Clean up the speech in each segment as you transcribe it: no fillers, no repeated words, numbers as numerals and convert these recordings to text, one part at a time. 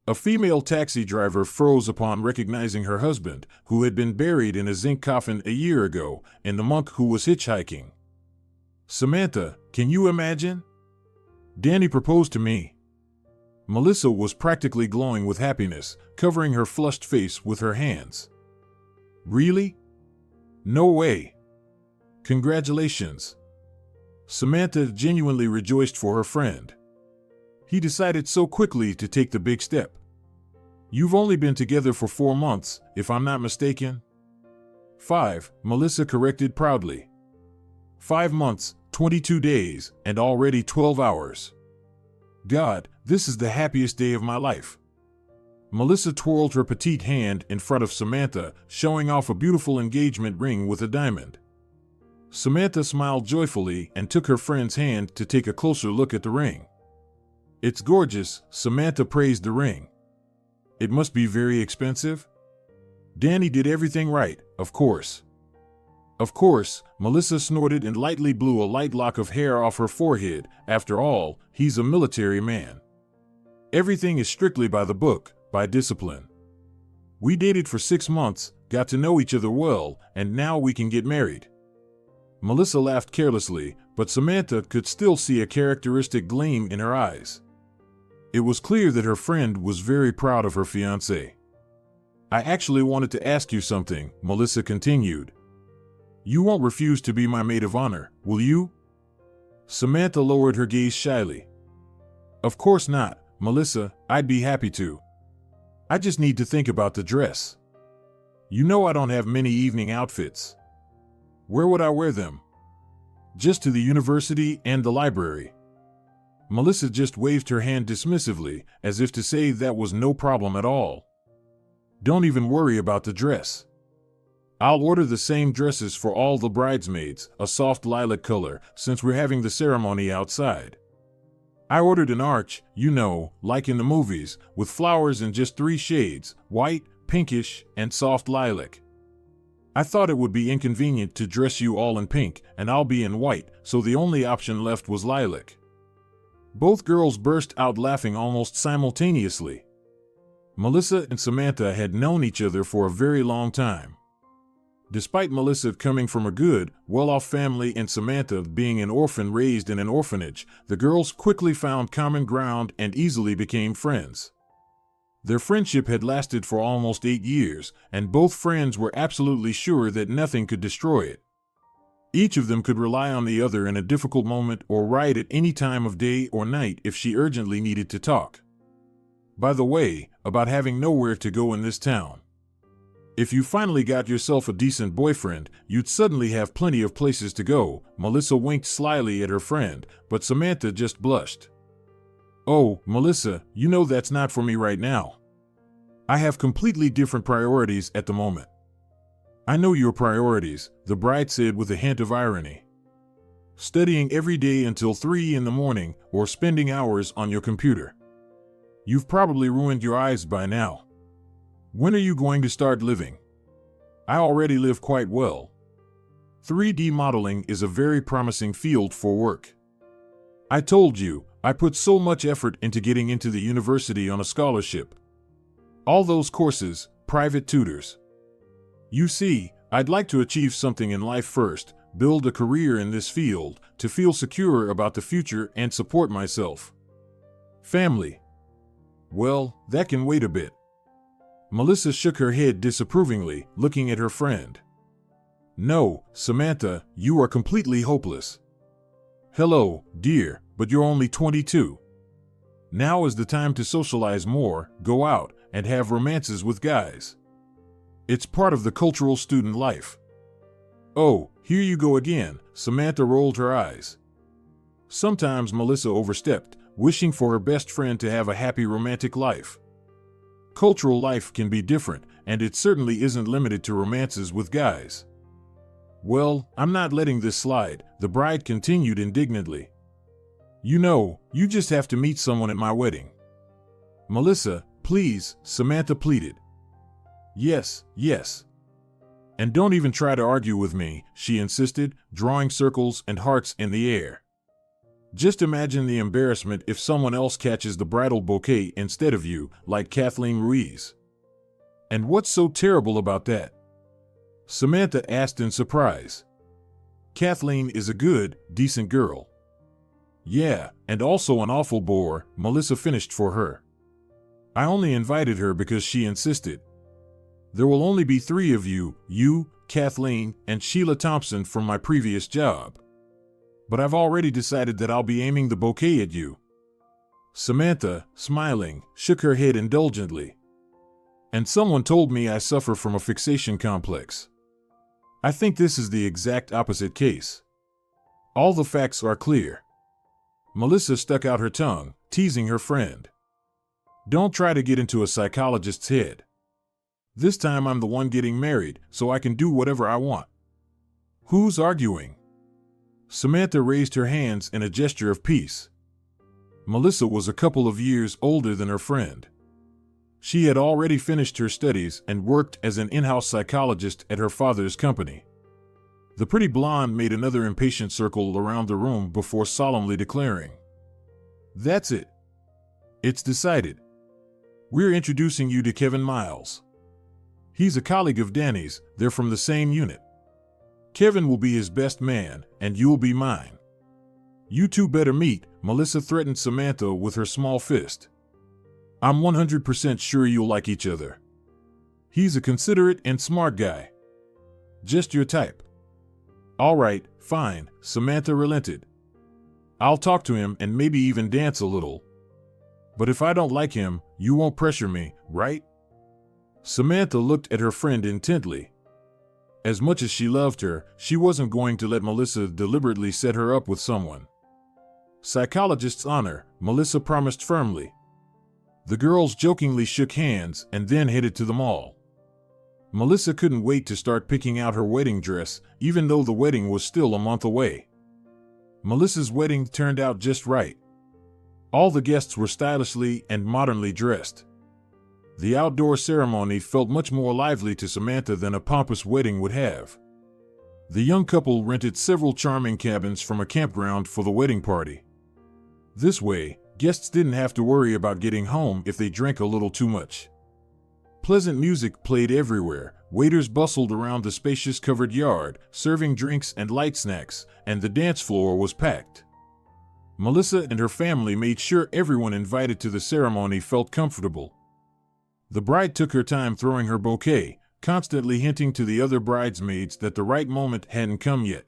A female taxi driver froze upon recognizing her husband, who had been buried in a zinc coffin a year ago, and the monk who was hitchhiking. Samantha, can you imagine? Danny proposed to me. Melissa was practically glowing with happiness, covering her flushed face with her hands. Really? No way. Congratulations. Samantha genuinely rejoiced for her friend. He decided so quickly to take the big step. You've only been together for 4 months, if I'm not mistaken. 5, Melissa corrected proudly. 5 months, 22 days, and already 12 hours. God, this is the happiest day of my life. Melissa twirled her petite hand in front of Samantha, showing off a beautiful engagement ring with a diamond. Samantha smiled joyfully and took her friend's hand to take a closer look at the ring. It's gorgeous, Samantha praised the ring. It must be very expensive? Danny did everything right, of course. Of course, Melissa snorted and lightly blew a light lock of hair off her forehead. After all, he's a military man. Everything is strictly by the book, by discipline. We dated for 6 months, got to know each other well, and now we can get married. Melissa laughed carelessly, but Samantha could still see a characteristic gleam in her eyes. It was clear that her friend was very proud of her fiancé. I actually wanted to ask you something, Melissa continued. You won't refuse to be my maid of honor, will you? Samantha lowered her gaze shyly. Of course not, Melissa, I'd be happy to. I just need to think about the dress. You know I don't have many evening outfits. Where would I wear them? Just to the university and the library. Melissa just waved her hand dismissively, as if to say that was no problem at all. Don't even worry about the dress. I'll order the same dresses for all the bridesmaids, a soft lilac color, since we're having the ceremony outside. I ordered an arch, you know, like in the movies, with flowers in just 3 shades, white, pinkish, and soft lilac. I thought it would be inconvenient to dress you all in pink, and I'll be in white, so the only option left was lilac. Both girls burst out laughing almost simultaneously. Melissa and Samantha had known each other for a very long time. Despite Melissa coming from a good, well-off family and Samantha being an orphan raised in an orphanage, the girls quickly found common ground and easily became friends. Their friendship had lasted for almost 8 years, and both friends were absolutely sure that nothing could destroy it. Each of them could rely on the other in a difficult moment or write at any time of day or night if she urgently needed to talk. By the way, about having nowhere to go in this town. If you finally got yourself a decent boyfriend, you'd suddenly have plenty of places to go. Melissa winked slyly at her friend, but Samantha just blushed. Oh, Melissa, you know that's not for me right now. I have completely different priorities at the moment. I know your priorities, the bride said with a hint of irony. Studying every day until 3 in the morning, or spending hours on your computer. You've probably ruined your eyes by now. When are you going to start living? I already live quite well. 3D modeling is a very promising field for work. I told you, I put so much effort into getting into the university on a scholarship. All those courses, private tutors. You see, I'd like to achieve something in life first, build a career in this field, to feel secure about the future and support myself. Family. Well, that can wait a bit. Melissa shook her head disapprovingly, looking at her friend. No, Samantha, you are completely hopeless. Hello, dear, but you're only 22. Now is the time to socialize more, go out, and have romances with guys. It's part of the cultural student life. Oh, here you go again, Samantha rolled her eyes. Sometimes Melissa overstepped, wishing for her best friend to have a happy romantic life. Cultural life can be different, and it certainly isn't limited to romances with guys. Well, I'm not letting this slide, the bride continued indignantly. You know, you just have to meet someone at my wedding. Melissa, please, Samantha pleaded. Yes, yes. And don't even try to argue with me, she insisted, drawing circles and hearts in the air. Just imagine the embarrassment if someone else catches the bridal bouquet instead of you, like Kathleen Ruiz. And what's so terrible about that? Samantha asked in surprise. Kathleen is a good, decent girl. Yeah, and also an awful bore, Melissa finished for her. I only invited her because she insisted. There will only be 3 of you, Kathleen, and Sheila Thompson from my previous job. But I've already decided that I'll be aiming the bouquet at you. Samantha, smiling, shook her head indulgently. And someone told me I suffer from a fixation complex. I think this is the exact opposite case. All the facts are clear. Melissa stuck out her tongue, teasing her friend. Don't try to get into a psychologist's head. This time I'm the one getting married, so I can do whatever I want. Who's arguing? Samantha raised her hands in a gesture of peace. Melissa was a couple of years older than her friend. She had already finished her studies and worked as an in-house psychologist at her father's company. The pretty blonde made another impatient circle around the room before solemnly declaring, "That's it. It's decided. We're introducing you to Kevin Miles. He's a colleague of Danny's, they're from the same unit. Kevin will be his best man, and you'll be mine. You two better meet," Melissa threatened Samantha with her small fist. "I'm 100% sure you'll like each other. He's a considerate and smart guy. Just your type." "All right, fine," Samantha relented. "I'll talk to him and maybe even dance a little. But if I don't like him, you won't pressure me, right?" Samantha looked at her friend intently. As much as she loved her, she wasn't going to let Melissa deliberately set her up with someone. Psychologist's honor, Melissa promised firmly. The girls jokingly shook hands and then headed to the mall. Melissa couldn't wait to start picking out her wedding dress, even though the wedding was still a month away. Melissa's wedding turned out just right. All the guests were stylishly and modernly dressed. The outdoor ceremony felt much more lively to Samantha than a pompous wedding would have. The young couple rented several charming cabins from a campground for the wedding party. This way, guests didn't have to worry about getting home if they drank a little too much. Pleasant music played everywhere, waiters bustled around the spacious covered yard, serving drinks and light snacks, and the dance floor was packed. Melissa and her family made sure everyone invited to the ceremony felt comfortable. The bride took her time throwing her bouquet, constantly hinting to the other bridesmaids that the right moment hadn't come yet.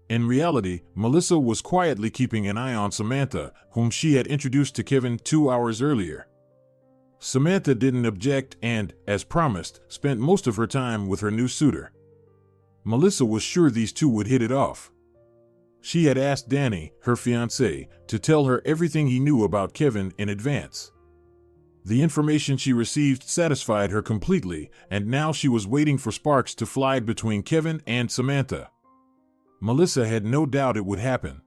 In reality, Melissa was quietly keeping an eye on Samantha, whom she had introduced to Kevin 2 hours earlier. Samantha didn't object and, as promised, spent most of her time with her new suitor. Melissa was sure these two would hit it off. She had asked Danny, her fiancé, to tell her everything he knew about Kevin in advance. The information she received satisfied her completely, and now she was waiting for sparks to fly between Kevin and Samantha. Melissa had no doubt it would happen.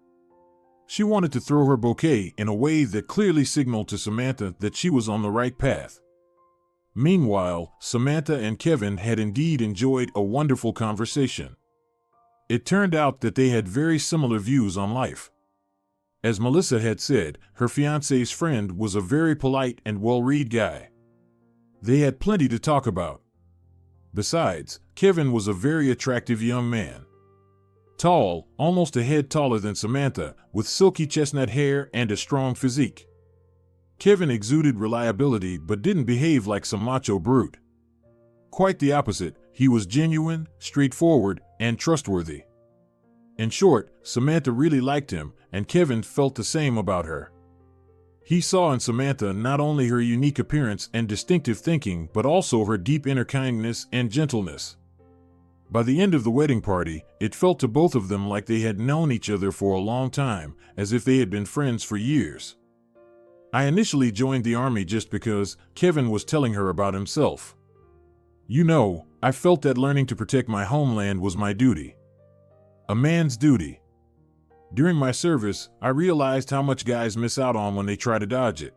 She wanted to throw her bouquet in a way that clearly signaled to Samantha that she was on the right path. Meanwhile, Samantha and Kevin had indeed enjoyed a wonderful conversation. It turned out that they had very similar views on life. As Melissa had said, her fiancé's friend was a very polite and well-read guy. They had plenty to talk about. Besides, Kevin was a very attractive young man. Tall, almost a head taller than Samantha, with silky chestnut hair and a strong physique. Kevin exuded reliability but didn't behave like some macho brute. Quite the opposite, he was genuine, straightforward, and trustworthy. In short, Samantha really liked him, and Kevin felt the same about her. He saw in Samantha not only her unique appearance and distinctive thinking, but also her deep inner kindness and gentleness. By the end of the wedding party, it felt to both of them like they had known each other for a long time, as if they had been friends for years. I initially joined the army just because Kevin was telling her about himself. You know, I felt that learning to protect my homeland was my duty. A man's duty. During my service, I realized how much guys miss out on when they try to dodge it.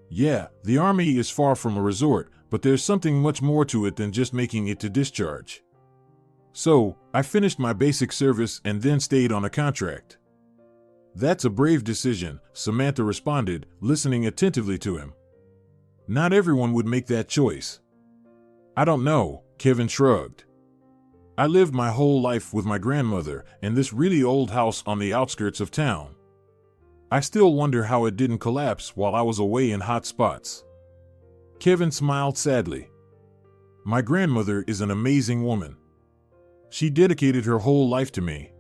Yeah, the army is far from a resort, but there's something much more to it than just making it to discharge. So, I finished my basic service and then stayed on a contract. That's a brave decision, Samantha responded, listening attentively to him. Not everyone would make that choice. I don't know, Kevin shrugged. I lived my whole life with my grandmother in this really old house on the outskirts of town. I still wonder how it didn't collapse while I was away in hot spots. Kevin smiled sadly. My grandmother is an amazing woman. She dedicated her whole life to me.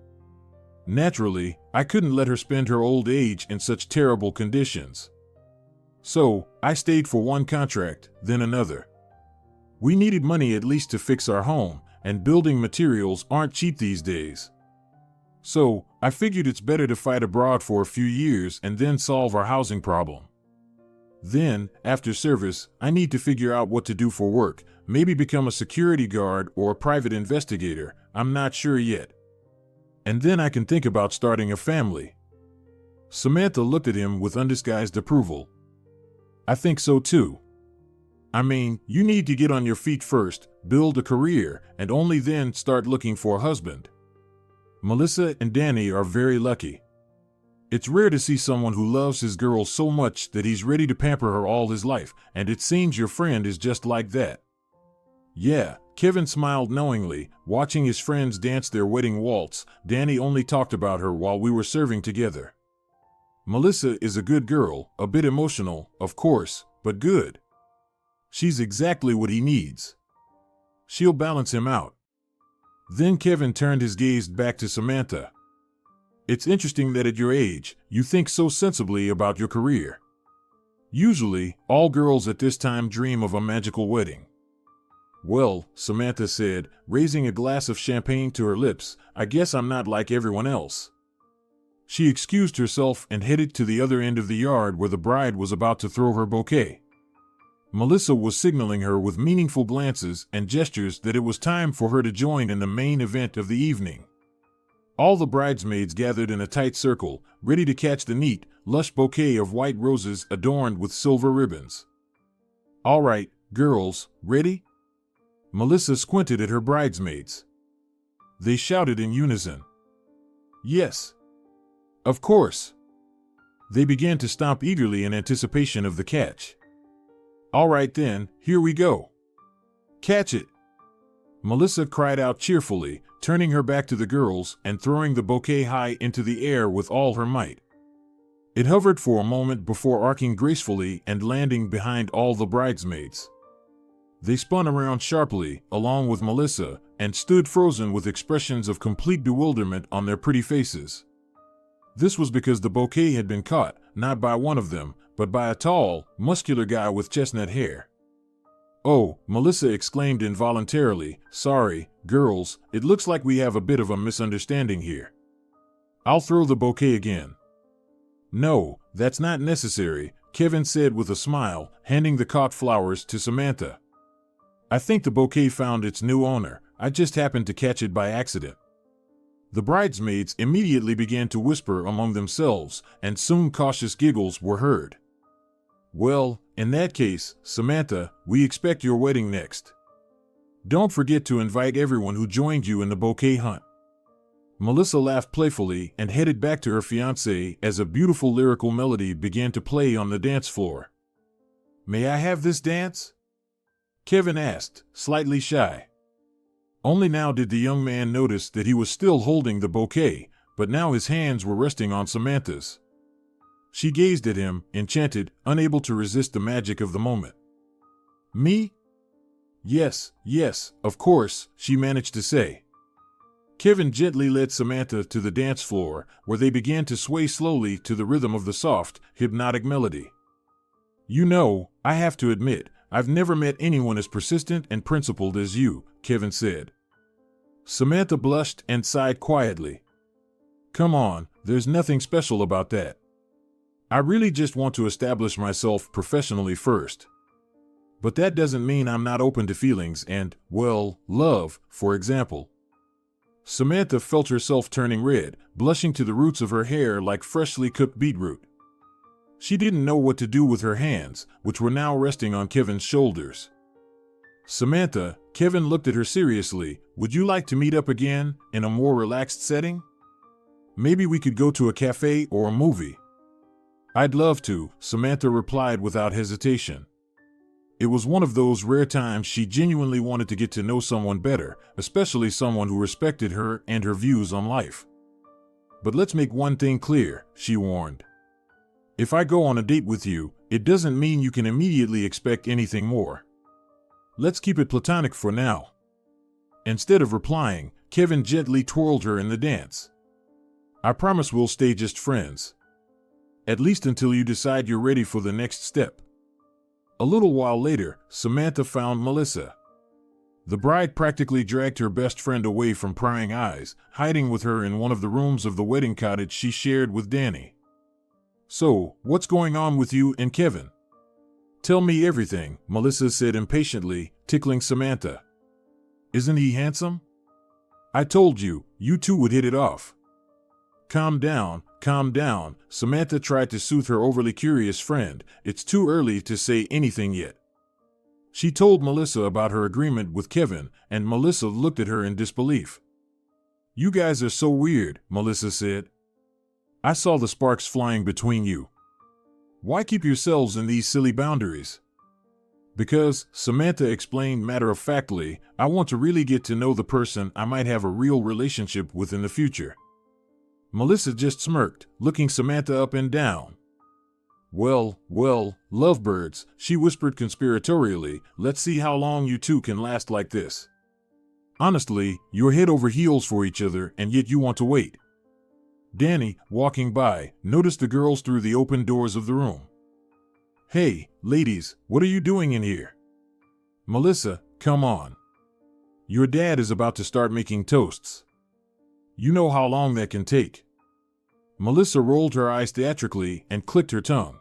Naturally, I couldn't let her spend her old age in such terrible conditions. So, I stayed for one contract, then another. We needed money at least to fix our home, and building materials aren't cheap these days. So, I figured it's better to fight abroad for a few years and then solve our housing problem. Then, after service, I need to figure out what to do for work, maybe become a security guard or a private investigator, I'm not sure yet. And then I can think about starting a family. Samantha looked at him with undisguised approval. I think so too. I mean, you need to get on your feet first, build a career, and only then start looking for a husband. Melissa and Danny are very lucky. It's rare to see someone who loves his girl so much that he's ready to pamper her all his life, and it seems your friend is just like that. Yeah, Kevin smiled knowingly, watching his friends dance their wedding waltz. Danny only talked about her while we were serving together. Melissa is a good girl, a bit emotional, of course, but good. She's exactly what he needs. She'll balance him out. Then Kevin turned his gaze back to Samantha. It's interesting that at your age, you think so sensibly about your career. Usually, all girls at this time dream of a magical wedding. Well, Samantha said, raising a glass of champagne to her lips, I guess I'm not like everyone else. She excused herself and headed to the other end of the yard where the bride was about to throw her bouquet. Melissa was signaling her with meaningful glances and gestures that it was time for her to join in the main event of the evening. All the bridesmaids gathered in a tight circle, ready to catch the neat, lush bouquet of white roses adorned with silver ribbons. All right, girls, ready? Melissa squinted at her bridesmaids. They shouted in unison. Yes. Of course. They began to stomp eagerly in anticipation of the catch. All right then, here we go. Catch it. Melissa cried out cheerfully, turning her back to the girls and throwing the bouquet high into the air with all her might. It hovered for a moment before arcing gracefully and landing behind all the bridesmaids. They spun around sharply, along with Melissa, and stood frozen with expressions of complete bewilderment on their pretty faces. This was because the bouquet had been caught, not by one of them, but by a tall, muscular guy with chestnut hair. Oh, Melissa exclaimed involuntarily, sorry, girls, it looks like we have a bit of a misunderstanding here. I'll throw the bouquet again. No, that's not necessary, Kevin said with a smile, handing the caught flowers to Samantha. I think the bouquet found its new owner, I just happened to catch it by accident. The bridesmaids immediately began to whisper among themselves, and soon cautious giggles were heard. Well, in that case, Samantha, we expect your wedding next. Don't forget to invite everyone who joined you in the bouquet hunt. Melissa laughed playfully and headed back to her fiancé as a beautiful lyrical melody began to play on the dance floor. May I have this dance? Kevin asked, slightly shy. Only now did the young man notice that he was still holding the bouquet, but now his hands were resting on Samantha's. She gazed at him, enchanted, unable to resist the magic of the moment. Me? Yes, of course, she managed to say. Kevin gently led Samantha to the dance floor, where they began to sway slowly to the rhythm of the soft, hypnotic melody. You know, I have to admit, I've never met anyone as persistent and principled as you, Kevin said. Samantha blushed and sighed quietly. Come on, there's nothing special about that. I really just want to establish myself professionally first. But that doesn't mean I'm not open to feelings and, well, love, for example. Samantha felt herself turning red, blushing to the roots of her hair like freshly cooked beetroot. She didn't know what to do with her hands, which were now resting on Kevin's shoulders. Samantha, Kevin looked at her seriously, would you like to meet up again, in a more relaxed setting? Maybe we could go to a cafe or a movie. I'd love to, Samantha replied without hesitation. It was one of those rare times she genuinely wanted to get to know someone better, especially someone who respected her and her views on life. But let's make one thing clear, she warned. If I go on a date with you, it doesn't mean you can immediately expect anything more. Let's keep it platonic for now. Instead of replying, Kevin gently twirled her in the dance. I promise we'll stay just friends. At least until you decide you're ready for the next step. A little while later, Samantha found Melissa. The bride practically dragged her best friend away from prying eyes, hiding with her in one of the rooms of the wedding cottage she shared with Danny. So, what's going on with you and Kevin? Tell me everything, Melissa said impatiently, tickling Samantha. Isn't he handsome? I told you, you two would hit it off. Calm down, Samantha tried to soothe her overly curious friend. It's too early to say anything yet. She told Melissa about her agreement with Kevin, and Melissa looked at her in disbelief. You guys are so weird, Melissa said. I saw the sparks flying between you. Why keep yourselves in these silly boundaries? Because, Samantha explained matter-of-factly, I want to really get to know the person I might have a real relationship with in the future. Melissa just smirked, looking Samantha up and down. Well, lovebirds, she whispered conspiratorially, let's see how long you two can last like this. Honestly, you're head over heels for each other, and yet you want to wait. Danny, walking by, noticed the girls through the open doors of the room. Hey, ladies, what are you doing in here? Melissa, come on. Your dad is about to start making toasts. You know how long that can take. Melissa rolled her eyes theatrically and clicked her tongue.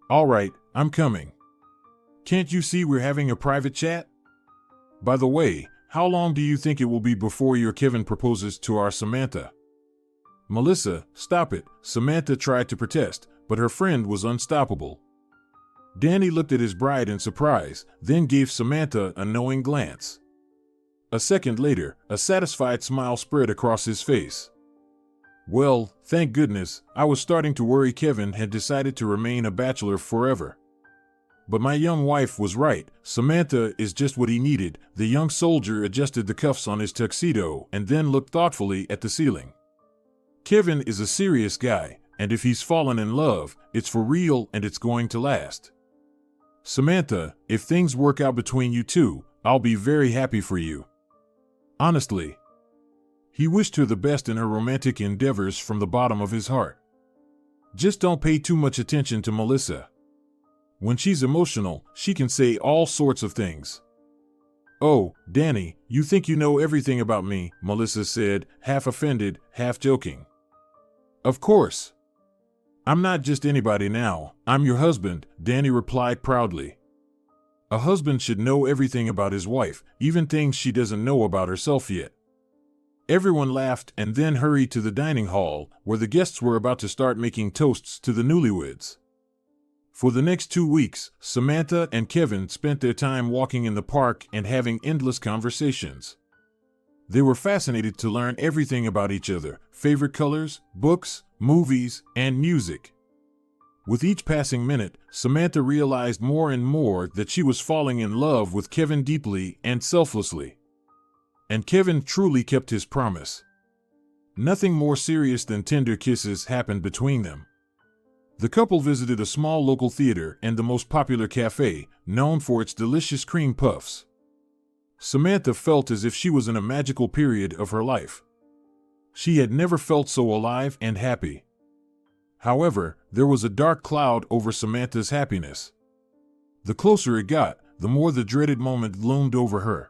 All right, I'm coming. Can't you see we're having a private chat? By the way, how long do you think it will be before your Kevin proposes to our Samantha? Melissa, stop it, Samantha tried to protest, but her friend was unstoppable. Danny looked at his bride in surprise, then gave Samantha a knowing glance. A second later, a satisfied smile spread across his face. Well, thank goodness, I was starting to worry Kevin had decided to remain a bachelor forever. But my young wife was right, Samantha is just what he needed. The young soldier adjusted the cuffs on his tuxedo and then looked thoughtfully at the ceiling. Kevin is a serious guy, and if he's fallen in love, it's for real and it's going to last. Samantha, if things work out between you two, I'll be very happy for you. Honestly. He wished her the best in her romantic endeavors from the bottom of his heart. Just don't pay too much attention to Melissa. When she's emotional, she can say all sorts of things. Oh, Danny, you think you know everything about me, Melissa said, half offended, half joking. Of course. I'm not just anybody now, I'm your husband, Danny replied proudly. A husband should know everything about his wife, even things she doesn't know about herself yet. Everyone laughed and then hurried to the dining hall, where the guests were about to start making toasts to the newlyweds. For the next 2 weeks, Samantha and Kevin spent their time walking in the park and having endless conversations. They were fascinated to learn everything about each other, favorite colors, books, movies, and music. With each passing minute, Samantha realized more and more that she was falling in love with Kevin deeply and selflessly. And Kevin truly kept his promise. Nothing more serious than tender kisses happened between them. The couple visited a small local theater and the most popular cafe, known for its delicious cream puffs. Samantha felt as if she was in a magical period of her life. She had never felt so alive and happy. However, there was a dark cloud over Samantha's happiness. The closer it got, the more the dreaded moment loomed over her.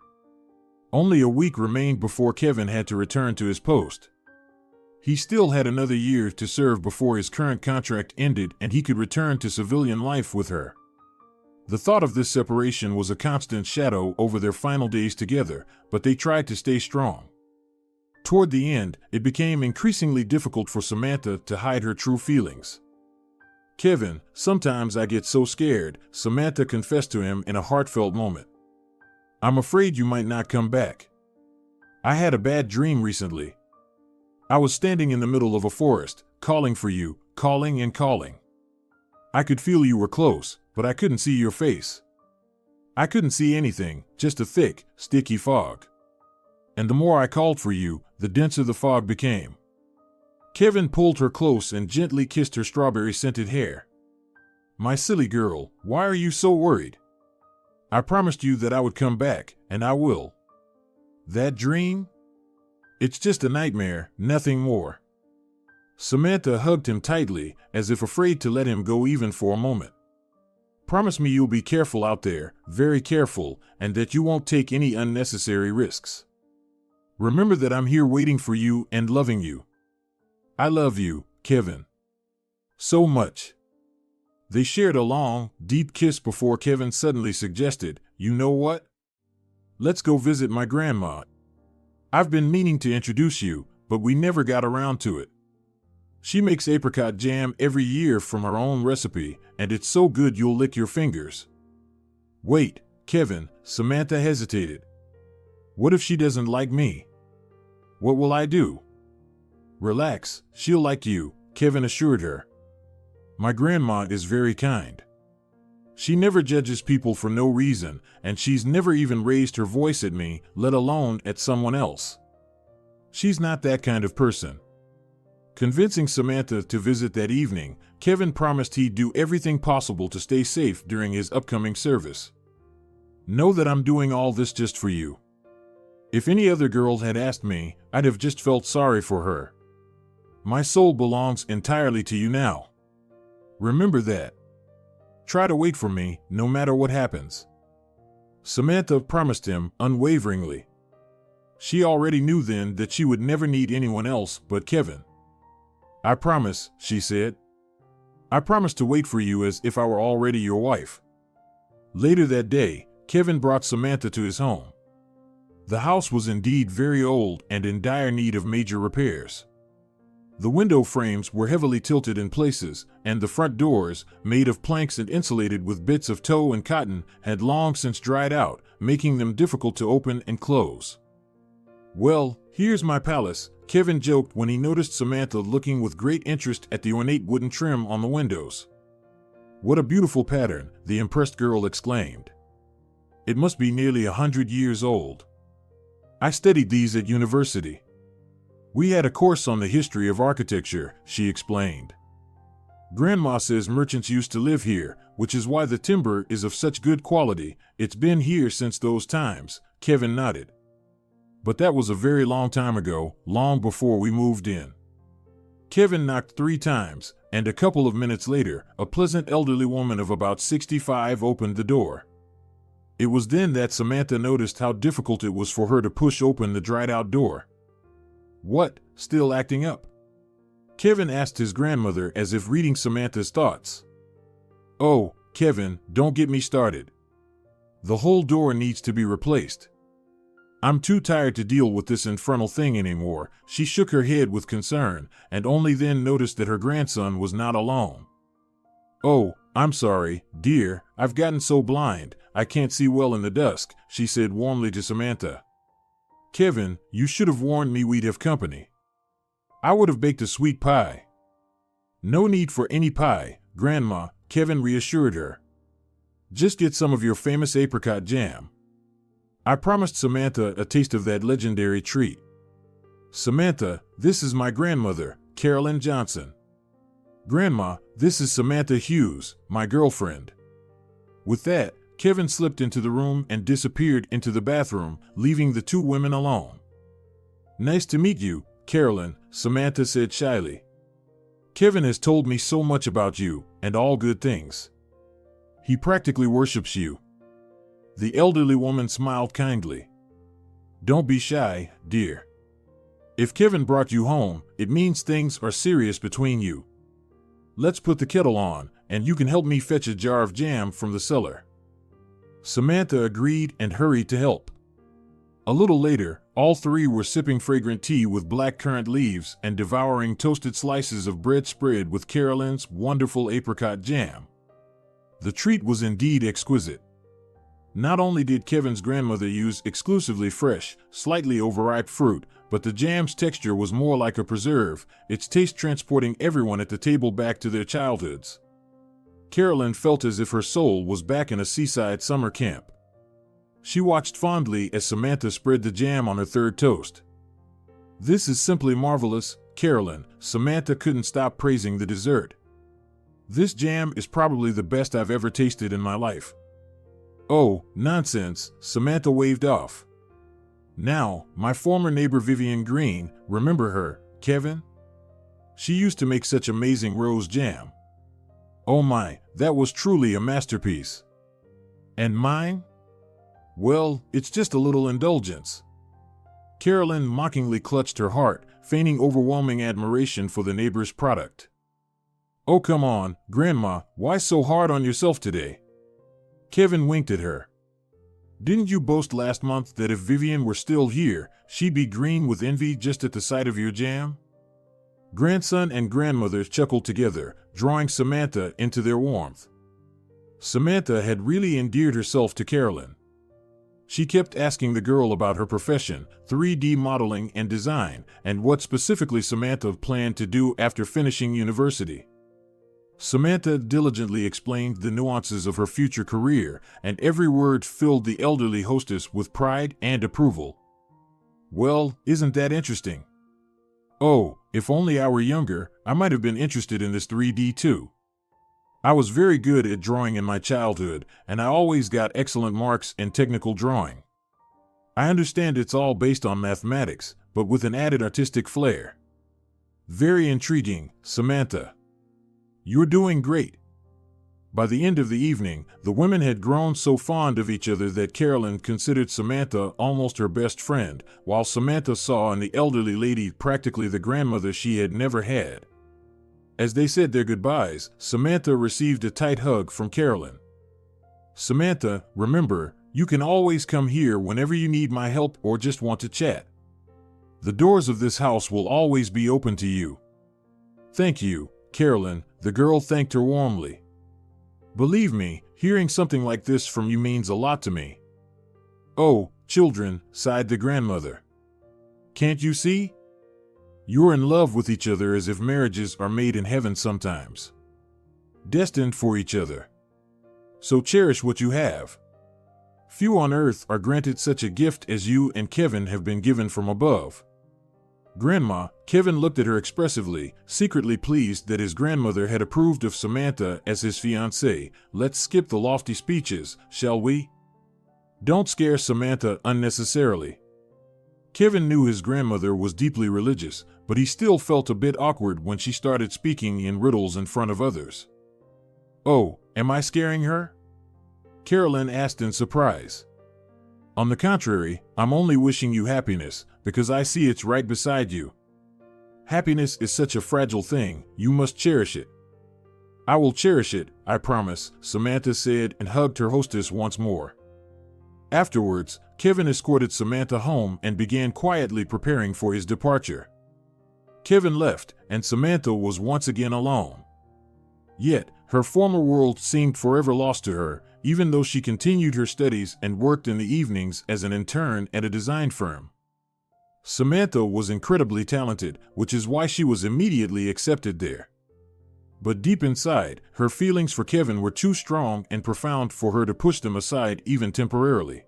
Only a week remained before Kevin had to return to his post. He still had another year to serve before his current contract ended and he could return to civilian life with her. The thought of this separation was a constant shadow over their final days together, but they tried to stay strong. Toward the end, it became increasingly difficult for Samantha to hide her true feelings. Kevin, sometimes I get so scared, Samantha confessed to him in a heartfelt moment. I'm afraid you might not come back. I had a bad dream recently. I was standing in the middle of a forest, calling for you, calling and calling. I could feel you were close, but I couldn't see your face. I couldn't see anything, just a thick, sticky fog. And the more I called for you, the denser the fog became. Kevin pulled her close and gently kissed her strawberry-scented hair. My silly girl, why are you so worried? I promised you that I would come back, and I will. That dream? It's just a nightmare, nothing more. Samantha hugged him tightly, as if afraid to let him go even for a moment. Promise me you'll be careful out there, very careful, and that you won't take any unnecessary risks. Remember that I'm here waiting for you and loving you. I love you, Kevin. So much. They shared a long, deep kiss before Kevin suddenly suggested, you know what? Let's go visit my grandma. I've been meaning to introduce you, but we never got around to it. She makes apricot jam every year from her own recipe, and it's so good you'll lick your fingers. Wait, Kevin, Samantha hesitated. What if she doesn't like me? What will I do? Relax, she'll like you, Kevin assured her. My grandma is very kind. She never judges people for no reason, and she's never even raised her voice at me, let alone at someone else. She's not that kind of person. Convincing Samantha to visit that evening, Kevin promised he'd do everything possible to stay safe during his upcoming service. Know that I'm doing all this just for you. If any other girl had asked me, I'd have just felt sorry for her. My soul belongs entirely to you now. Remember that. Try to wait for me, no matter what happens. Samantha promised him unwaveringly. She already knew then that she would never need anyone else but Kevin. I promise, she said. I promise to wait for you as if I were already your wife. Later that day, Kevin brought Samantha to his home. The house was indeed very old and in dire need of major repairs. The window frames were heavily tilted in places, and the front doors, made of planks and insulated with bits of tow and cotton, had long since dried out, making them difficult to open and close. Well, here's my palace, Kevin joked when he noticed Samantha looking with great interest at the ornate wooden trim on the windows. What a beautiful pattern, the impressed girl exclaimed. It must be nearly 100 years old. I studied these at university. We had a course on the history of architecture, she explained. Grandma says merchants used to live here, which is why the timber is of such good quality. It's been here since those times, Kevin nodded. But that was a very long time ago, long before we moved in. Kevin knocked 3 times, and a couple of minutes later, a pleasant elderly woman of about 65 opened the door. It was then that Samantha noticed how difficult it was for her to push open the dried-out door. What, still acting up? Kevin asked his grandmother as if reading Samantha's thoughts. Oh, Kevin, don't get me started. The whole door needs to be replaced. I'm too tired to deal with this infernal thing anymore. She shook her head with concern, and only then noticed that her grandson was not alone. Oh, I'm sorry, dear, I've gotten so blind, I can't see well in the dusk, she said warmly to Samantha. Kevin, you should have warned me we'd have company. I would have baked a sweet pie. No need for any pie, Grandma, Kevin reassured her. Just get some of your famous apricot jam. I promised Samantha a taste of that legendary treat. Samantha, this is my grandmother, Carolyn Johnson. Grandma, this is Samantha Hughes, my girlfriend. With that, Kevin slipped into the room and disappeared into the bathroom, leaving the 2 women alone. Nice to meet you, Carolyn, Samantha said shyly. Kevin has told me so much about you, and all good things. He practically worships you. The elderly woman smiled kindly. Don't be shy, dear. If Kevin brought you home, it means things are serious between you. Let's put the kettle on, and you can help me fetch a jar of jam from the cellar. Samantha agreed and hurried to help. A little later, all 3 were sipping fragrant tea with black currant leaves and devouring toasted slices of bread spread with Carolyn's wonderful apricot jam. The treat was indeed exquisite. Not only did Kevin's grandmother use exclusively fresh, slightly overripe fruit, but the jam's texture was more like a preserve, its taste transporting everyone at the table back to their childhoods. Carolyn felt as if her soul was back in a seaside summer camp. She watched fondly as Samantha spread the jam on her third toast. "This is simply marvelous, Carolyn," Samantha couldn't stop praising the dessert. "This jam is probably the best I've ever tasted in my life." "Oh, nonsense," Samantha waved off. "Now, my former neighbor Vivian Green, remember her, Kevin? She used to make such amazing rose jam. Oh my, that was truly a masterpiece. And mine? Well, it's just a little indulgence." Carolyn mockingly clutched her heart, feigning overwhelming admiration for the neighbor's product. "Oh, come on, Grandma, why so hard on yourself today?" Kevin winked at her. "Didn't you boast last month that if Vivian were still here, she'd be green with envy just at the sight of your jam?" Grandson and grandmother chuckled together, drawing Samantha into their warmth. Samantha had really endeared herself to Carolyn. She kept asking the girl about her profession, 3D modeling and design, and what specifically Samantha planned to do after finishing university. Samantha diligently explained the nuances of her future career, and every word filled the elderly hostess with pride and approval. "Well, isn't that interesting? Oh, if only I were younger, I might have been interested in this 3D too. I was very good at drawing in my childhood, and I always got excellent marks in technical drawing. I understand it's all based on mathematics, but with an added artistic flair. Very intriguing, Samantha. You're doing great." By the end of the evening, the women had grown so fond of each other that Carolyn considered Samantha almost her best friend, while Samantha saw in the elderly lady practically the grandmother she had never had. As they said their goodbyes, Samantha received a tight hug from Carolyn. "Samantha, remember, you can always come here whenever you need my help or just want to chat. The doors of this house will always be open to you." "Thank you, Carolyn," the girl thanked her warmly. "Believe me, hearing something like this from you means a lot to me." "Oh, children," sighed the grandmother. "Can't you see? You're in love with each other as if marriages are made in heaven sometimes. Destined for each other. So cherish what you have. Few on earth are granted such a gift as you and Kevin have been given from above." "Grandma," Kevin looked at her expressively, secretly pleased that his grandmother had approved of Samantha as his fiancée. "Let's skip the lofty speeches, shall we? Don't scare Samantha unnecessarily." Kevin knew his grandmother was deeply religious, but he still felt a bit awkward when she started speaking in riddles in front of others. "Oh, am I scaring her?" Carolyn asked in surprise. "On the contrary, I'm only wishing you happiness, because I see it's right beside you. Happiness is such a fragile thing, you must cherish it." "I will cherish it, I promise," Samantha said and hugged her hostess once more. Afterwards, Kevin escorted Samantha home and began quietly preparing for his departure. Kevin left, and Samantha was once again alone. Yet, her former world seemed forever lost to her, even though she continued her studies and worked in the evenings as an intern at a design firm. Samantha was incredibly talented, which is why she was immediately accepted there. But deep inside, her feelings for Kevin were too strong and profound for her to push them aside even temporarily.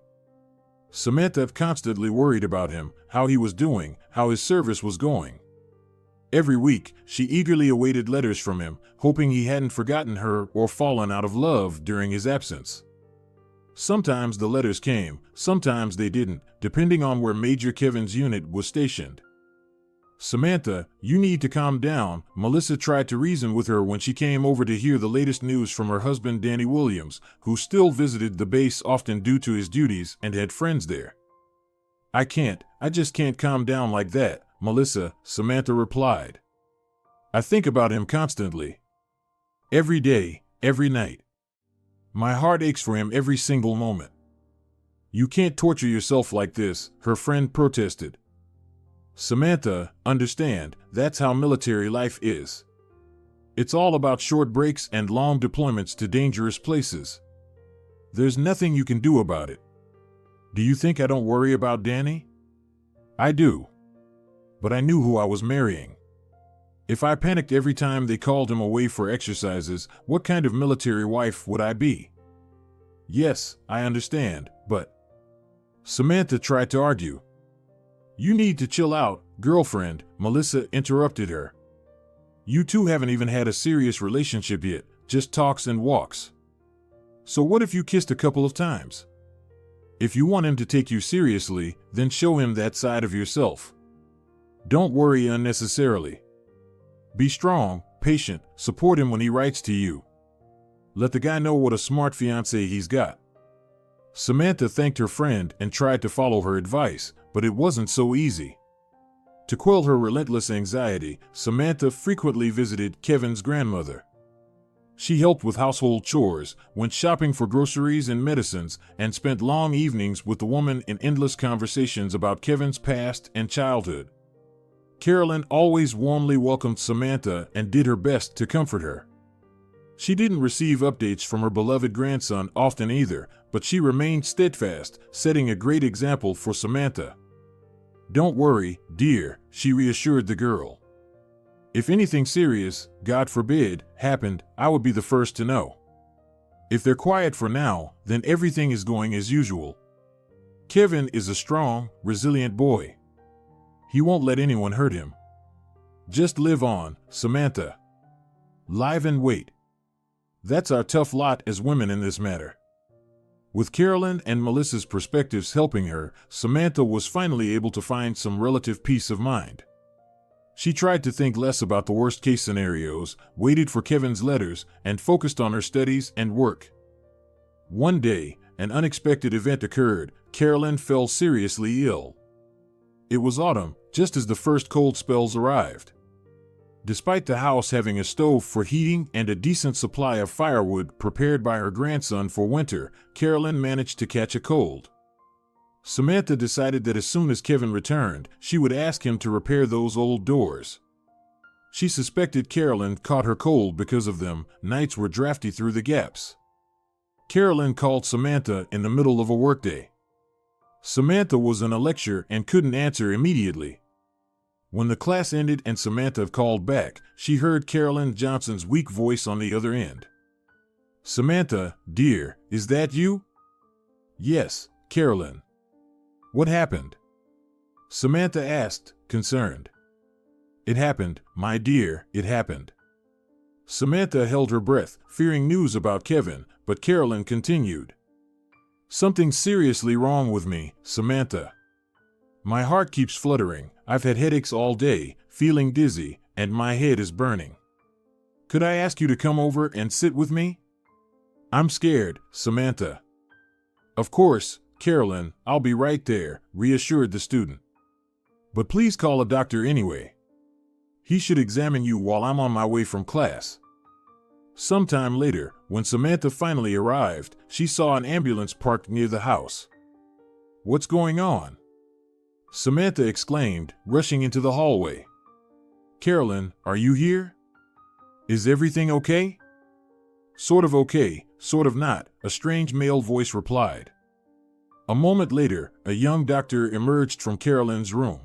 Samantha constantly worried about him, how he was doing, how his service was going. Every week, she eagerly awaited letters from him, hoping he hadn't forgotten her or fallen out of love during his absence. Sometimes the letters came, sometimes they didn't, depending on where Major Kevin's unit was stationed. "Samantha, you need to calm down," Melissa tried to reason with her when she came over to hear the latest news from her husband Danny Williams, who still visited the base often due to his duties and had friends there. I just can't calm down like that, Melissa," Samantha replied. "I think about him constantly. Every day, every night. My heart aches for him every single moment." "You can't torture yourself like this," her friend protested. "Samantha, understand, that's how military life is. It's all about short breaks and long deployments to dangerous places. There's nothing you can do about it. Do you think I don't worry about Danny? I do. But I knew who I was marrying. If I panicked every time they called him away for exercises, what kind of military wife would I be? Yes, I understand, but... Samantha tried to argue. You need to chill out, girlfriend, Melissa interrupted her. You two haven't even had a serious relationship yet, just talks and walks. So what if you kissed a couple of times? If you want him to take you seriously, then show him that side of yourself. Don't worry unnecessarily. Be strong, patient, support him when he writes to you. Let the guy know what a smart fiancé he's got. Samantha thanked her friend and tried to follow her advice, but it wasn't so easy. To quell her relentless anxiety, Samantha frequently visited Kevin's grandmother. She helped with household chores, went shopping for groceries and medicines, and spent long evenings with the woman in endless conversations about Kevin's past and childhood. Carolyn always warmly welcomed Samantha and did her best to comfort her. She didn't receive updates from her beloved grandson often either, but she remained steadfast, setting a great example for Samantha. Don't worry, dear, she reassured the girl. If anything serious, God forbid, happened, I would be the first to know. If they're quiet for now, then everything is going as usual. Kevin is a strong, resilient boy. He won't let anyone hurt him. Just live on, Samantha. Live and wait. That's our tough lot as women in this matter. With Carolyn and Melissa's perspectives helping her, Samantha was finally able to find some relative peace of mind. She tried to think less about the worst-case scenarios, waited for Kevin's letters, and focused on her studies and work. One day, an unexpected event occurred. Carolyn fell seriously ill. It was autumn, just as the first cold spells arrived. Despite the house having a stove for heating and a decent supply of firewood prepared by her grandson for winter, Carolyn managed to catch a cold. Samantha decided that as soon as Kevin returned, she would ask him to repair those old doors. She suspected Carolyn caught her cold because of them. Nights were drafty through the gaps. Carolyn called Samantha in the middle of a workday. Samantha was in a lecture and couldn't answer immediately. When the class ended and Samantha called back, she heard Carolyn Johnson's weak voice on the other end. Samantha, dear, is that you? Yes, Carolyn. What happened? Samantha asked, concerned. It happened, my dear, it happened. Samantha held her breath, fearing news about Kevin, but Carolyn continued. Something's seriously wrong with me, Samantha. My heart keeps fluttering, I've had headaches all day, feeling dizzy, and my head is burning. Could I ask you to come over and sit with me? I'm scared, Samantha. Of course, Carolyn, I'll be right there, reassured the student. But please call a doctor anyway. He should examine you while I'm on my way from class. Sometime later, when Samantha finally arrived, she saw an ambulance parked near the house. What's going on? Samantha exclaimed, rushing into the hallway. Carolyn, are you here? Is everything okay? Sort of okay, sort of not, a strange male voice replied. A moment later, a young doctor emerged from Carolyn's room.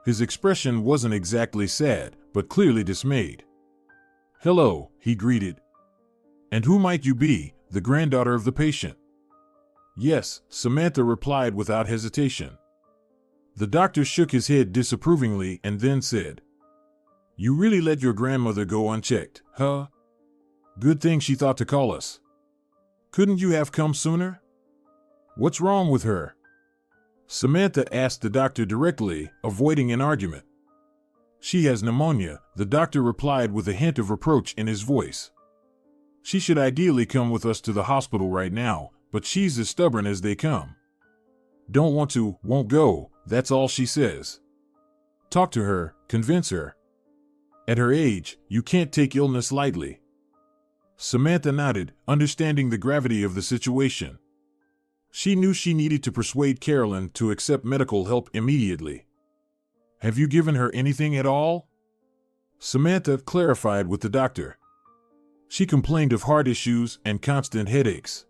His expression wasn't exactly sad, but clearly dismayed. Hello, he greeted. And who might you be, the granddaughter of the patient? Yes, Samantha replied without hesitation. The doctor shook his head disapprovingly and then said, You really let your grandmother go unchecked, huh? Good thing she thought to call us. Couldn't you have come sooner? What's wrong with her? Samantha asked the doctor directly, avoiding an argument. She has pneumonia, the doctor replied with a hint of reproach in his voice. She should ideally come with us to the hospital right now, but she's as stubborn as they come. Don't want to, won't go, that's all she says. Talk to her, convince her. At her age, you can't take illness lightly. Samantha nodded, understanding the gravity of the situation. She knew she needed to persuade Carolyn to accept medical help immediately. Have you given her anything at all? Samantha clarified with the doctor. She complained of heart issues and constant headaches.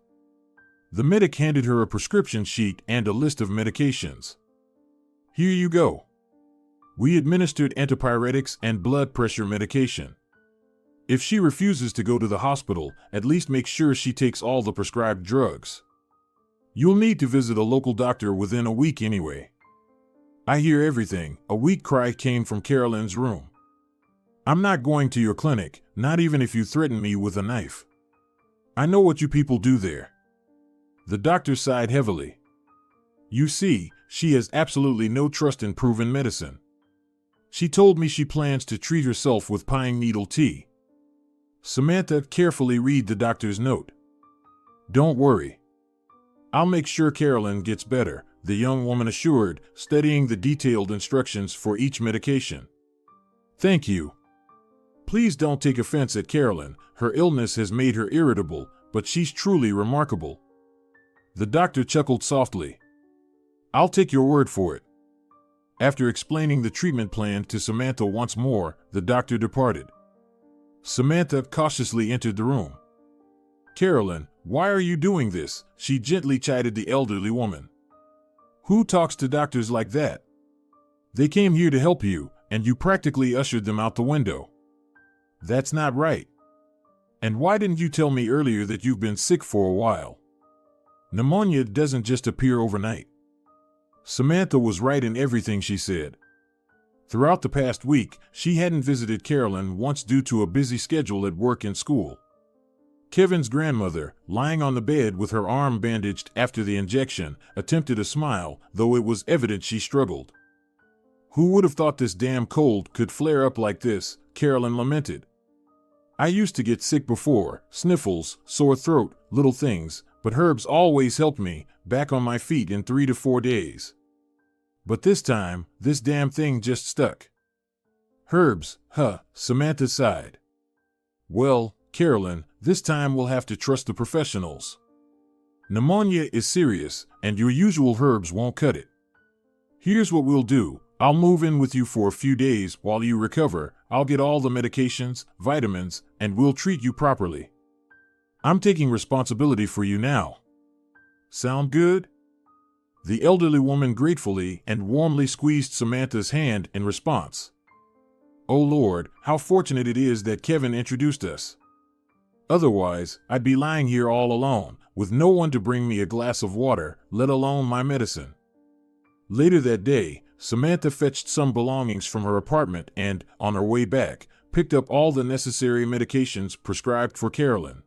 The medic handed her a prescription sheet and a list of medications. Here you go. We administered antipyretics and blood pressure medication. If she refuses to go to the hospital, at least make sure she takes all the prescribed drugs. You'll need to visit a local doctor within a week anyway. I hear everything, a weak cry came from Carolyn's room. I'm not going to your clinic, not even if you threaten me with a knife. I know what you people do there. The doctor sighed heavily. You see, she has absolutely no trust in proven medicine. She told me she plans to treat herself with pine needle tea. Samantha, carefully read the doctor's note. Don't worry. I'll make sure Carolyn gets better, the young woman assured, studying the detailed instructions for each medication. Thank you. Please don't take offense at Carolyn. Her illness has made her irritable, but she's truly remarkable. The doctor chuckled softly. I'll take your word for it. After explaining the treatment plan to Samantha once more, the doctor departed. Samantha cautiously entered the room. Carolyn, why are you doing this? She gently chided the elderly woman. Who talks to doctors like that? They came here to help you, and you practically ushered them out the window. That's not right. And why didn't you tell me earlier that you've been sick for a while? Pneumonia doesn't just appear overnight. Samantha was right in everything she said. Throughout the past week, she hadn't visited Carolyn once due to a busy schedule at work and school. Kevin's grandmother, lying on the bed with her arm bandaged after the injection, attempted a smile, though it was evident she struggled. Who would have thought this damn cold could flare up like this? Carolyn lamented. I used to get sick before, sniffles, sore throat, little things, but herbs always helped me, back on my feet in 3 to 4 days. But this time, this damn thing just stuck. Herbs, huh, Samantha sighed. Well, Carolyn, this time we'll have to trust the professionals. Pneumonia is serious, and your usual herbs won't cut it. Here's what we'll do. I'll move in with you for a few days while you recover. I'll get all the medications, vitamins, and we'll treat you properly. I'm taking responsibility for you now. Sound good? The elderly woman gratefully and warmly squeezed Samantha's hand in response. Oh Lord, how fortunate it is that Kevin introduced us. Otherwise, I'd be lying here all alone, with no one to bring me a glass of water, let alone my medicine. Later that day, Samantha fetched some belongings from her apartment and, on her way back, picked up all the necessary medications prescribed for Carolyn.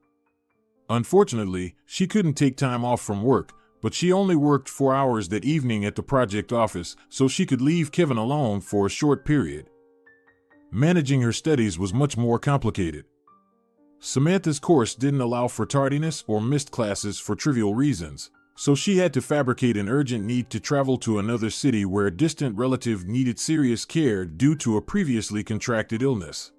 Unfortunately, she couldn't take time off from work, but she only worked 4 hours that evening at the project office so she could leave Kevin alone for a short period. Managing her studies was much more complicated. Samantha's course didn't allow for tardiness or missed classes for trivial reasons, so she had to fabricate an urgent need to travel to another city where a distant relative needed serious care due to a previously contracted illness.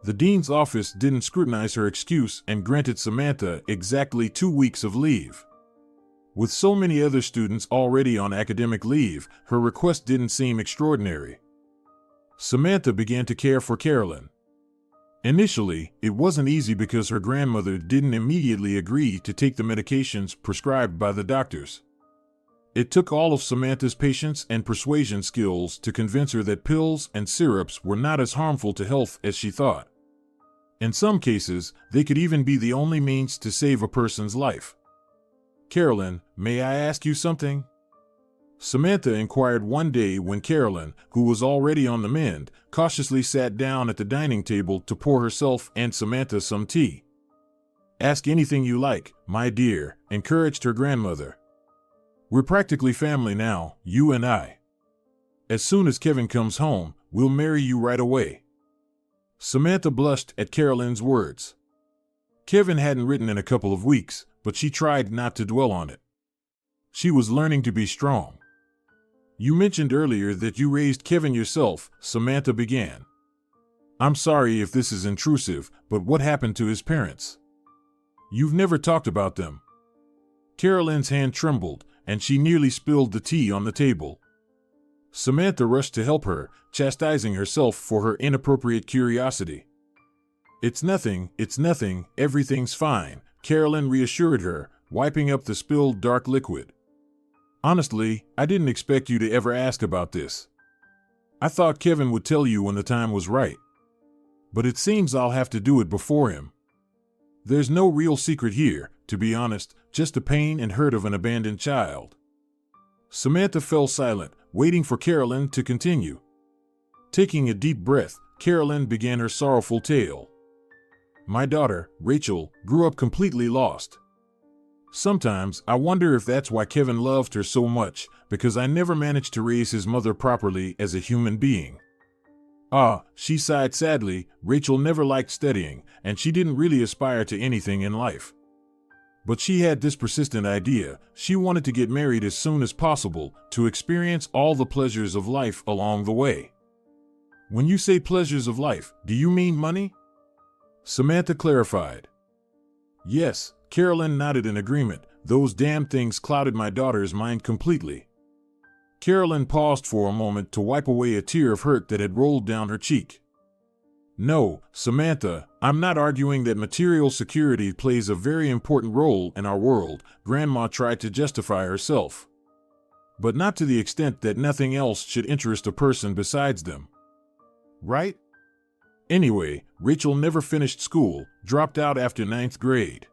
The dean's office didn't scrutinize her excuse and granted Samantha exactly 2 weeks of leave. With so many other students already on academic leave, her request didn't seem extraordinary. Samantha began to care for Carolyn. Initially, it wasn't easy because her grandmother didn't immediately agree to take the medications prescribed by the doctors. It took all of Samantha's patience and persuasion skills to convince her that pills and syrups were not as harmful to health as she thought. In some cases, they could even be the only means to save a person's life. Carolyn, may I ask you something? Samantha inquired one day when Carolyn, who was already on the mend, cautiously sat down at the dining table to pour herself and Samantha some tea. Ask anything you like, my dear, encouraged her grandmother. We're practically family now, you and I. As soon as Kevin comes home, we'll marry you right away. Samantha blushed at Carolyn's words. Kevin hadn't written in a couple of weeks, but she tried not to dwell on it. She was learning to be strong. You mentioned earlier that you raised Kevin yourself, Samantha began. I'm sorry if this is intrusive, but what happened to his parents? You've never talked about them. Carolyn's hand trembled, and she nearly spilled the tea on the table. Samantha rushed to help her, chastising herself for her inappropriate curiosity. It's nothing, everything's fine, Carolyn reassured her, wiping up the spilled dark liquid. "Honestly, I didn't expect you to ever ask about this. I thought Kevin would tell you when the time was right. But it seems I'll have to do it before him. There's no real secret here, to be honest, just the pain and hurt of an abandoned child." Samantha fell silent, waiting for Carolyn to continue. Taking a deep breath, Carolyn began her sorrowful tale. "My daughter, Rachel, grew up completely lost. Sometimes I wonder if that's why Kevin loved her so much, because I never managed to raise his mother properly as a human being. She sighed sadly. Rachel never liked studying, and she didn't really aspire to anything in life. But she had this persistent idea. She wanted to get married as soon as possible, to experience all the pleasures of life along the way." "When you say pleasures of life, do you mean money?" Samantha clarified. "Yes," Carolyn nodded in agreement. "Those damn things clouded my daughter's mind completely." Carolyn paused for a moment to wipe away a tear of hurt that had rolled down her cheek. "No, Samantha, I'm not arguing that material security plays a very important role in our world," Grandma tried to justify herself. "But not to the extent that nothing else should interest a person besides them. Right? Anyway, Rachel never finished school, dropped out after 9th grade.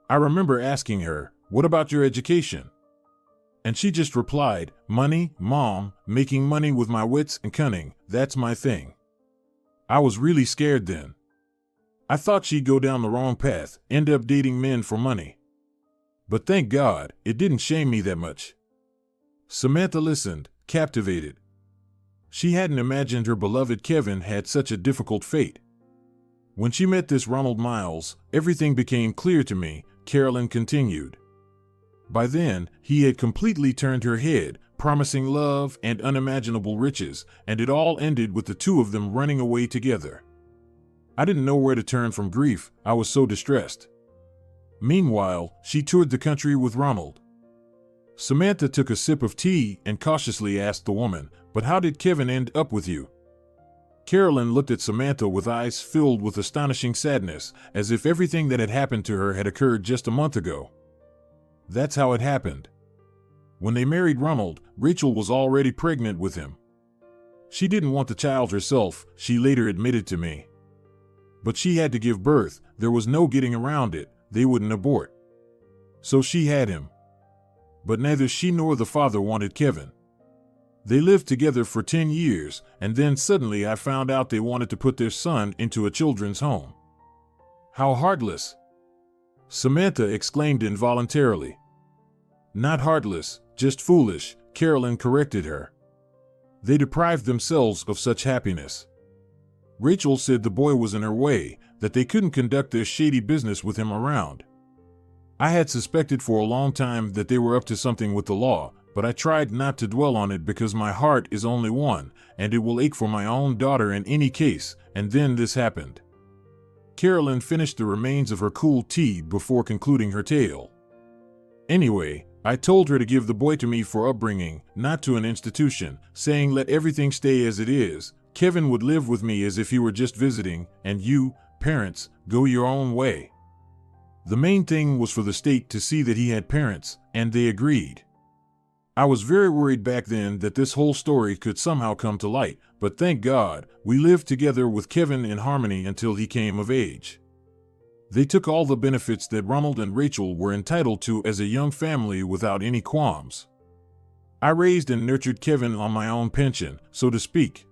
I remember asking her, 'What about your education?' And she just replied, 'Money, Mom, making money with my wits and cunning, that's my thing.' I was really scared then. I thought she'd go down the wrong path, end up dating men for money. But thank God, it didn't shame me that much." Samantha listened, captivated. She hadn't imagined her beloved Kevin had such a difficult fate. "When she met this Ronald Miles, everything became clear to me," Carolyn continued. "By then, he had completely turned her head, promising love and unimaginable riches, and it all ended with the two of them running away together. I didn't know where to turn from grief, I was so distressed. Meanwhile, she toured the country with Ronald." Samantha took a sip of tea and cautiously asked the woman, "But how did Kevin end up with you?" Carolyn looked at Samantha with eyes filled with astonishing sadness, as if everything that had happened to her had occurred just a month ago. "That's how it happened. When they married Ronald, Rachel was already pregnant with him. She didn't want the child herself, she later admitted to me. But she had to give birth, there was no getting around it, they wouldn't abort. So she had him. But neither she nor the father wanted Kevin. They lived together for 10 years, and then suddenly I found out they wanted to put their son into a children's home." "How heartless!" Samantha exclaimed involuntarily. "Not heartless, just foolish," Carolyn corrected her. "They deprived themselves of such happiness. Rachel said the boy was in her way, that they couldn't conduct their shady business with him around. I had suspected for a long time that they were up to something with the law, but I tried not to dwell on it because my heart is only one, and it will ache for my own daughter in any case, and then this happened." Carolyn finished the remains of her cool tea before concluding her tale. "Anyway, I told her to give the boy to me for upbringing, not to an institution, saying let everything stay as it is. Kevin would live with me as if he were just visiting, and you, parents, go your own way. The main thing was for the state to see that he had parents, and they agreed. I was very worried back then that this whole story could somehow come to light, but thank God, we lived together with Kevin in harmony until he came of age. They took all the benefits that Ronald and Rachel were entitled to as a young family without any qualms. I raised and nurtured Kevin on my own pension, so to speak.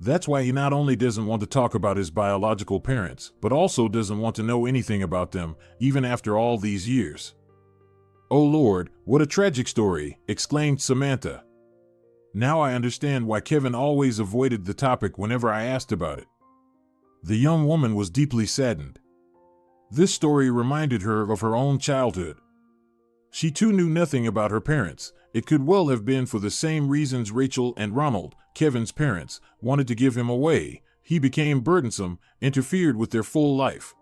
That's why he not only doesn't want to talk about his biological parents, but also doesn't want to know anything about them, even after all these years." "Oh Lord, what a tragic story," exclaimed Samantha. "Now I understand why Kevin always avoided the topic whenever I asked about it." The young woman was deeply saddened. This story reminded her of her own childhood. She too knew nothing about her parents. It could well have been for the same reasons Rachel and Ronald, Kevin's parents, wanted to give him away. He became burdensome, interfered with their full life.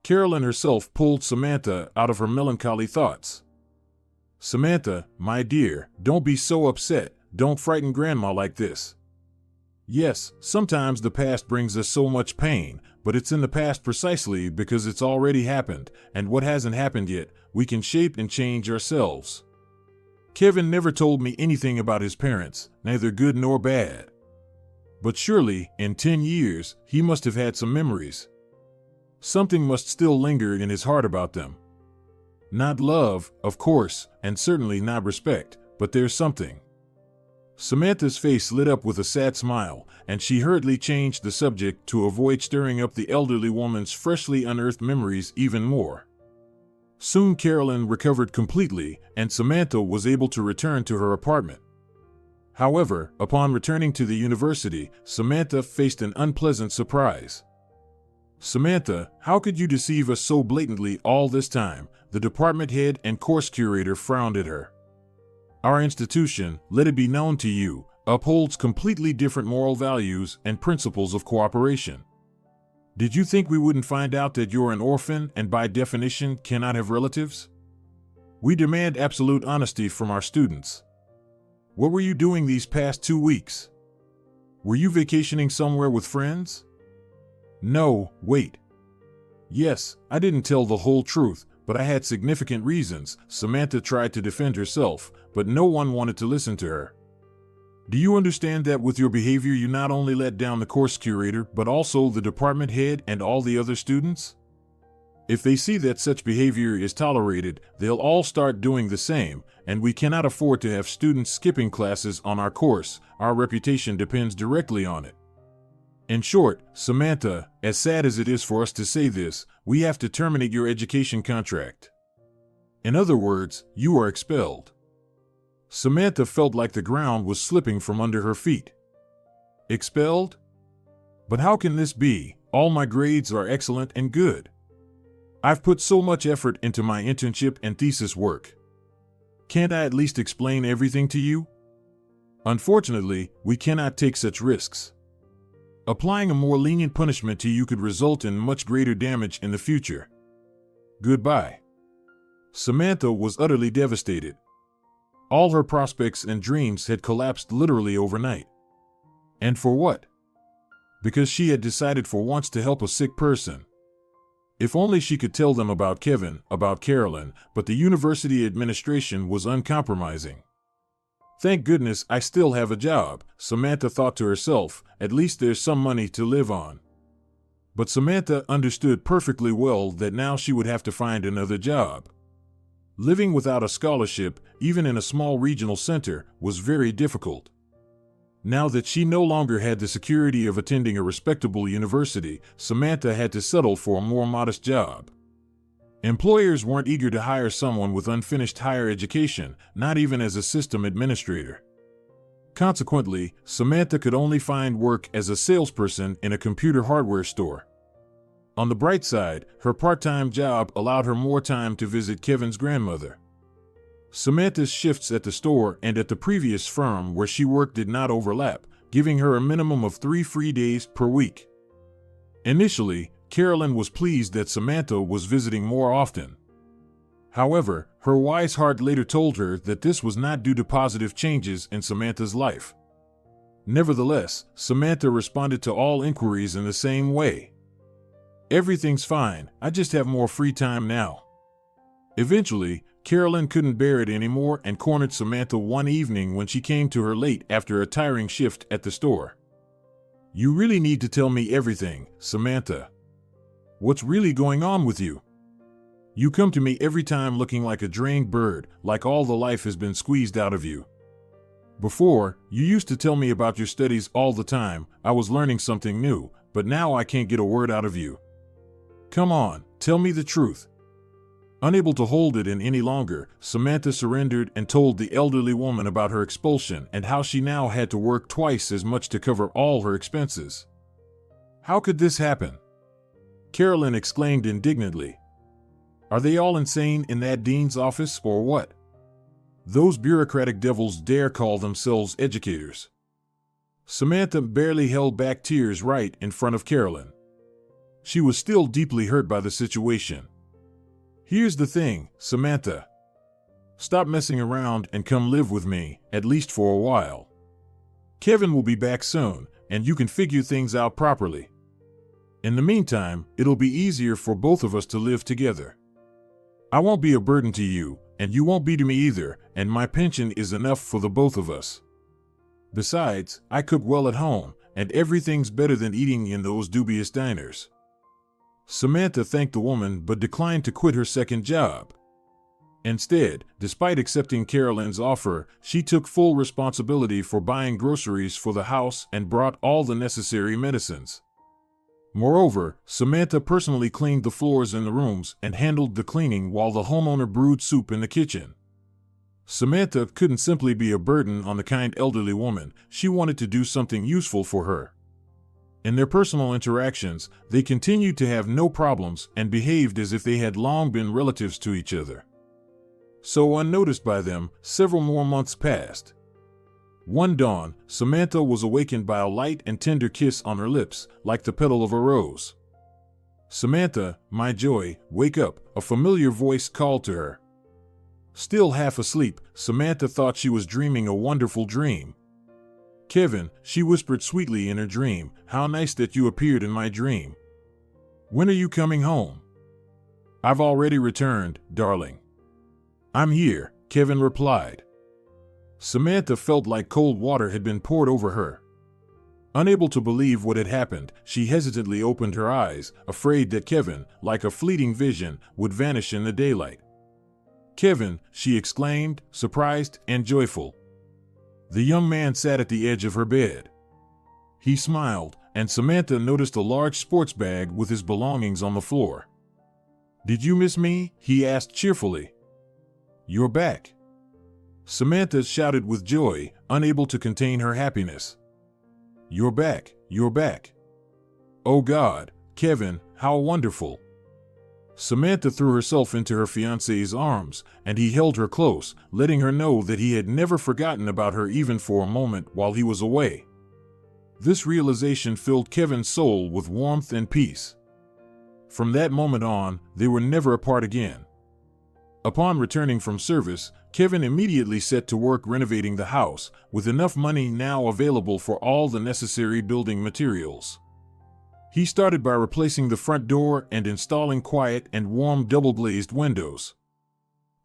Carolyn herself pulled Samantha out of her melancholy thoughts. "Samantha, my dear, don't be so upset. Don't frighten Grandma like this. Yes, sometimes the past brings us so much pain, but it's in the past precisely because it's already happened, and what hasn't happened yet, we can shape and change ourselves. Kevin never told me anything about his parents, neither good nor bad. But surely, in 10 years, he must have had some memories. Something must still linger in his heart about them. Not love, of course, and certainly not respect, but there's something. Samantha's face lit up with a sad smile, and she hurriedly changed the subject to avoid stirring up the elderly woman's freshly unearthed memories even more. Soon Carolyn recovered completely, and Samantha was able to return to her apartment. However, upon returning to the university, Samantha faced an unpleasant surprise. "Samantha, how could you deceive us so blatantly all this time?" The department head and course curator frowned at her. "Our institution, let it be known to you, upholds completely different moral values and principles of cooperation. Did you think we wouldn't find out that you're an orphan and by definition cannot have relatives? We demand absolute honesty from our students. What were you doing these past 2 weeks? Were you vacationing somewhere with friends?" "No, wait. Yes, I didn't tell the whole truth, but I had significant reasons." Samantha tried to defend herself, but no one wanted to listen to her. "Do you understand that with your behavior you not only let down the course curator, but also the department head and all the other students? If they see that such behavior is tolerated, they'll all start doing the same, and we cannot afford to have students skipping classes on our course. Our reputation depends directly on it. In short, Samantha, as sad as it is for us to say this, we have to terminate your education contract. In other words, you are expelled." Samantha felt like the ground was slipping from under her feet. "Expelled? But how can this be? All my grades are excellent and good. I've put so much effort into my internship and thesis work. Can't I at least explain everything to you? Unfortunately, we cannot take such risks. Applying a more lenient punishment to you could result in much greater damage in the future. Goodbye." Samantha was utterly devastated. All her prospects and dreams had collapsed literally overnight. And for what? Because she had decided for once to help a sick person. If only she could tell them about Kevin, about Carolyn, but the university administration was uncompromising. "Thank goodness I still have a job," Samantha thought to herself. "At least there's some money to live on." But Samantha understood perfectly well that now she would have to find another job. Living without a scholarship, even in a small regional center, was very difficult. Now that she no longer had the security of attending a respectable university, Samantha had to settle for a more modest job. Employers weren't eager to hire someone with unfinished higher education, not even as a system administrator. Consequently, Samantha could only find work as a salesperson in a computer hardware store. On the bright side, her part-time job allowed her more time to visit Kevin's grandmother. Samantha's shifts at the store and at the previous firm where she worked did not overlap, giving her a minimum of 3 free days per week. Initially, Carolyn was pleased that Samantha was visiting more often. However, her wise heart later told her that this was not due to positive changes in Samantha's life. Nevertheless, Samantha responded to all inquiries in the same way. "Everything's fine, I just have more free time now." Eventually, Carolyn couldn't bear it anymore and cornered Samantha one evening when she came to her late after a tiring shift at the store. "You really need to tell me everything, Samantha. What's really going on with you? You come to me every time looking like a drained bird, like all the life has been squeezed out of you. Before, you used to tell me about your studies all the time. I was learning something new, but now I can't get a word out of you. Come on, tell me the truth." Unable to hold it in any longer, Samantha surrendered and told the elderly woman about her expulsion and how she now had to work twice as much to cover all her expenses. "How could this happen?" Carolyn exclaimed indignantly. "Are they all insane in that dean's office or what? Those bureaucratic devils dare call themselves educators." Samantha barely held back tears right in front of Carolyn. She was still deeply hurt by the situation. "Here's the thing, Samantha. Stop messing around and come live with me, at least for a while. Kevin will be back soon, and you can figure things out properly." In the meantime, it'll be easier for both of us to live together. I won't be a burden to you, and you won't be to me either, and my pension is enough for the both of us. Besides, I cook well at home, and everything's better than eating in those dubious diners." Samantha thanked the woman but declined to quit her second job. Instead, despite accepting Carolyn's offer, she took full responsibility for buying groceries for the house and brought all the necessary medicines. Moreover, Samantha personally cleaned the floors in the rooms and handled the cleaning while the homeowner brewed soup in the kitchen. Samantha couldn't simply be a burden on the kind elderly woman. She wanted to do something useful for her. In their personal interactions, they continued to have no problems and behaved as if they had long been relatives to each other. So, unnoticed by them, several more months passed. One dawn, Samantha was awakened by a light and tender kiss on her lips, like the petal of a rose. "Samantha, my joy, wake up," a familiar voice called to her. Still half asleep, Samantha thought she was dreaming a wonderful dream. "Kevin," she whispered sweetly in her dream, "how nice that you appeared in my dream. When are you coming home?" "I've already returned, darling." "I'm here," Kevin replied. Samantha felt like cold water had been poured over her. Unable to believe what had happened, she hesitantly opened her eyes, afraid that Kevin, like a fleeting vision, would vanish in the daylight. "Kevin," she exclaimed, surprised and joyful. The young man sat at the edge of her bed. He smiled, and Samantha noticed a large sports bag with his belongings on the floor. "Did you miss me?" he asked cheerfully. "You're back." Samantha shouted with joy, unable to contain her happiness. "You're back, you're back. Oh God, Kevin, how wonderful." Samantha threw herself into her fiancé's arms, and he held her close, letting her know that he had never forgotten about her even for a moment while he was away. This realization filled Kevin's soul with warmth and peace. From that moment on, they were never apart again. Upon returning from service, Kevin immediately set to work renovating the house, with enough money now available for all the necessary building materials. He started by replacing the front door and installing quiet and warm double-glazed windows.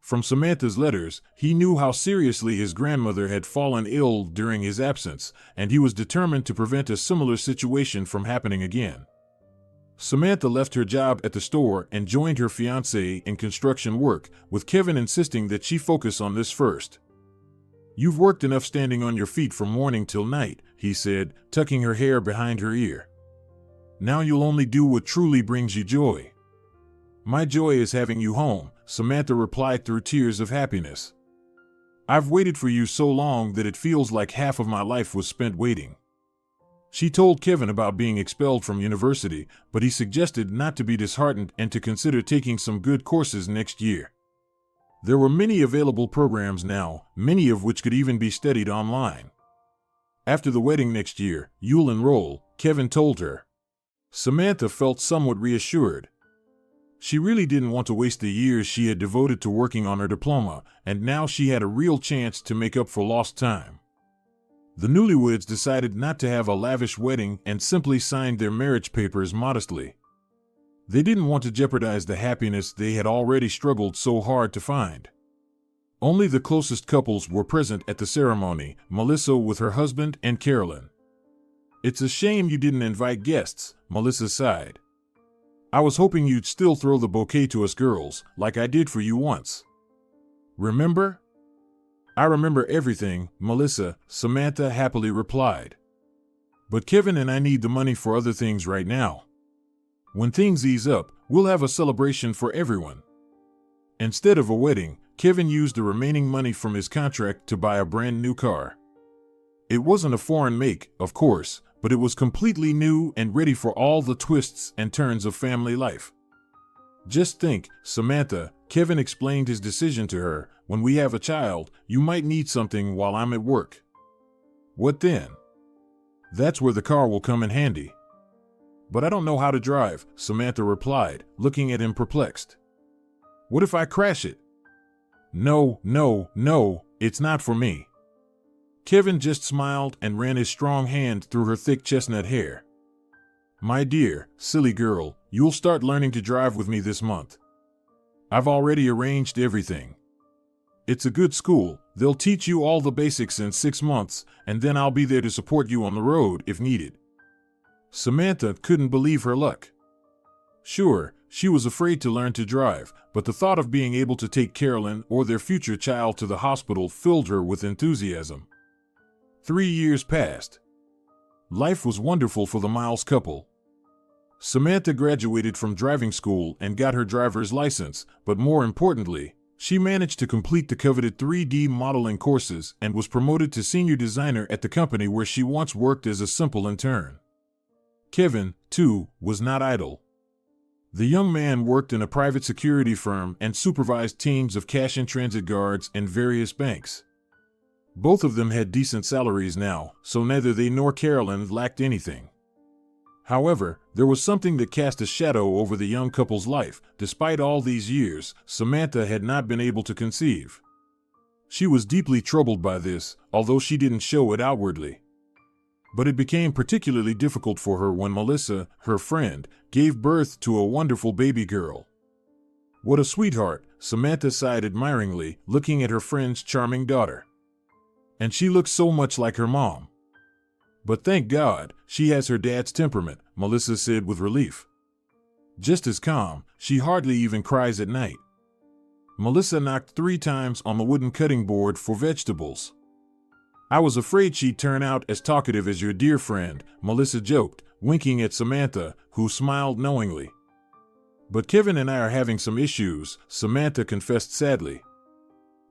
From Samantha's letters, he knew how seriously his grandmother had fallen ill during his absence, and he was determined to prevent a similar situation from happening again. Samantha left her job at the store and joined her fiancé in construction work, with Kevin insisting that she focus on this first. "You've worked enough standing on your feet from morning till night," he said, tucking her hair behind her ear. "Now you'll only do what truly brings you joy." "My joy is having you home," Samantha replied through tears of happiness. "I've waited for you so long that it feels like half of my life was spent waiting." She told Kevin about being expelled from university, but he suggested not to be disheartened and to consider taking some good courses next year. There were many available programs now, many of which could even be studied online. "After the wedding next year, you'll enroll," Kevin told her. Samantha felt somewhat reassured. She really didn't want to waste the years she had devoted to working on her diploma, and now she had a real chance to make up for lost time. The newlyweds decided not to have a lavish wedding and simply signed their marriage papers modestly. They didn't want to jeopardize the happiness they had already struggled so hard to find. Only the closest couples were present at the ceremony, Melissa with her husband and Carolyn. "It's a shame you didn't invite guests," Melissa sighed. "I was hoping you'd still throw the bouquet to us girls, like I did for you once. Remember?" "I remember everything, Melissa," Samantha happily replied. "But Kevin and I need the money for other things right now. When things ease up, we'll have a celebration for everyone." Instead of a wedding, Kevin used the remaining money from his contract to buy a brand new car. It wasn't a foreign make, of course, but it was completely new and ready for all the twists and turns of family life. "Just think, Samantha," Kevin explained his decision to her, "when we have a child, you might need something while I'm at work." "What then?" "That's where the car will come in handy." "But I don't know how to drive," Samantha replied, looking at him perplexed. "What if I crash it?" No, it's not for me." Kevin just smiled and ran his strong hand through her thick chestnut hair. My dear, silly girl, you'll start learning to drive with me this month. I've already arranged everything. It's a good school, they'll teach you all the basics in 6 months, and then I'll be there to support you on the road if needed. Samantha couldn't believe her luck. Sure, she was afraid to learn to drive, but the thought of being able to take Carolyn or their future child to the hospital filled her with enthusiasm. 3 years passed. Life was wonderful for the Miles couple. Samantha graduated from driving school and got her driver's license, but more importantly, she managed to complete the coveted 3D modeling courses and was promoted to senior designer at the company where she once worked as a simple intern. Kevin, too, was not idle. The young man worked in a private security firm and supervised teams of cash-in-transit guards in various banks. Both of them had decent salaries now, so neither they nor Carolyn lacked anything. However, there was something that cast a shadow over the young couple's life. Despite all these years, Samantha had not been able to conceive. She was deeply troubled by this, although she didn't show it outwardly. But it became particularly difficult for her when Melissa, her friend, gave birth to a wonderful baby girl. What a sweetheart, Samantha sighed admiringly, looking at her friend's charming daughter. And she looks so much like her mom. But thank God, she has her dad's temperament, Melissa said with relief. Just as calm, she hardly even cries at night. Melissa knocked 3 times on the wooden cutting board for vegetables. I was afraid she'd turn out as talkative as your dear friend, Melissa joked, winking at Samantha, who smiled knowingly. But Kevin and I are having some issues, Samantha confessed sadly.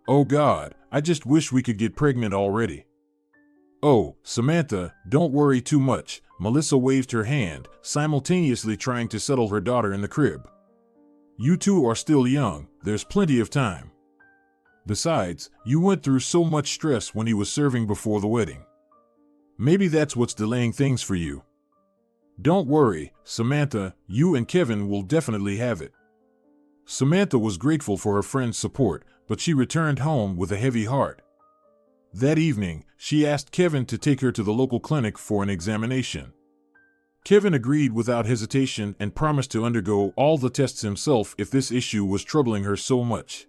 Oh God, I just wish we could get pregnant already. Oh, Samantha, don't worry too much, Melissa waved her hand, simultaneously trying to settle her daughter in the crib. You two are still young, there's plenty of time. Besides, you went through so much stress when he was serving before the wedding. Maybe that's what's delaying things for you. Don't worry, Samantha, you and Kevin will definitely have it. Samantha was grateful for her friend's support, but she returned home with a heavy heart. That evening, she asked Kevin to take her to the local clinic for an examination. Kevin agreed without hesitation and promised to undergo all the tests himself if this issue was troubling her so much.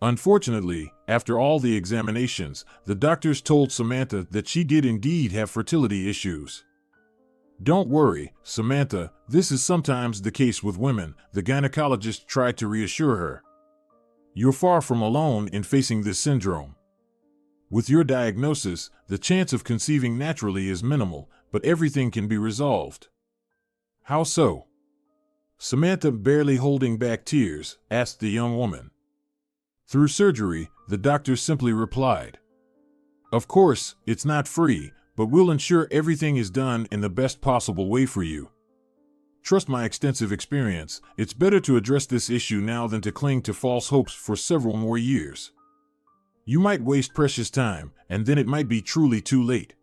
Unfortunately, after all the examinations, the doctors told Samantha that she did indeed have fertility issues. Don't worry, Samantha, this is sometimes the case with women, the gynecologist tried to reassure her. You're far from alone in facing this syndrome. With your diagnosis, the chance of conceiving naturally is minimal, but everything can be resolved. How so? Samantha, barely holding back tears, asked the young woman. Through surgery, the doctor simply replied. Of course, it's not free, but we'll ensure everything is done in the best possible way for you. Trust my extensive experience, it's better to address this issue now than to cling to false hopes for several more years. You might waste precious time, and then it might be truly too late.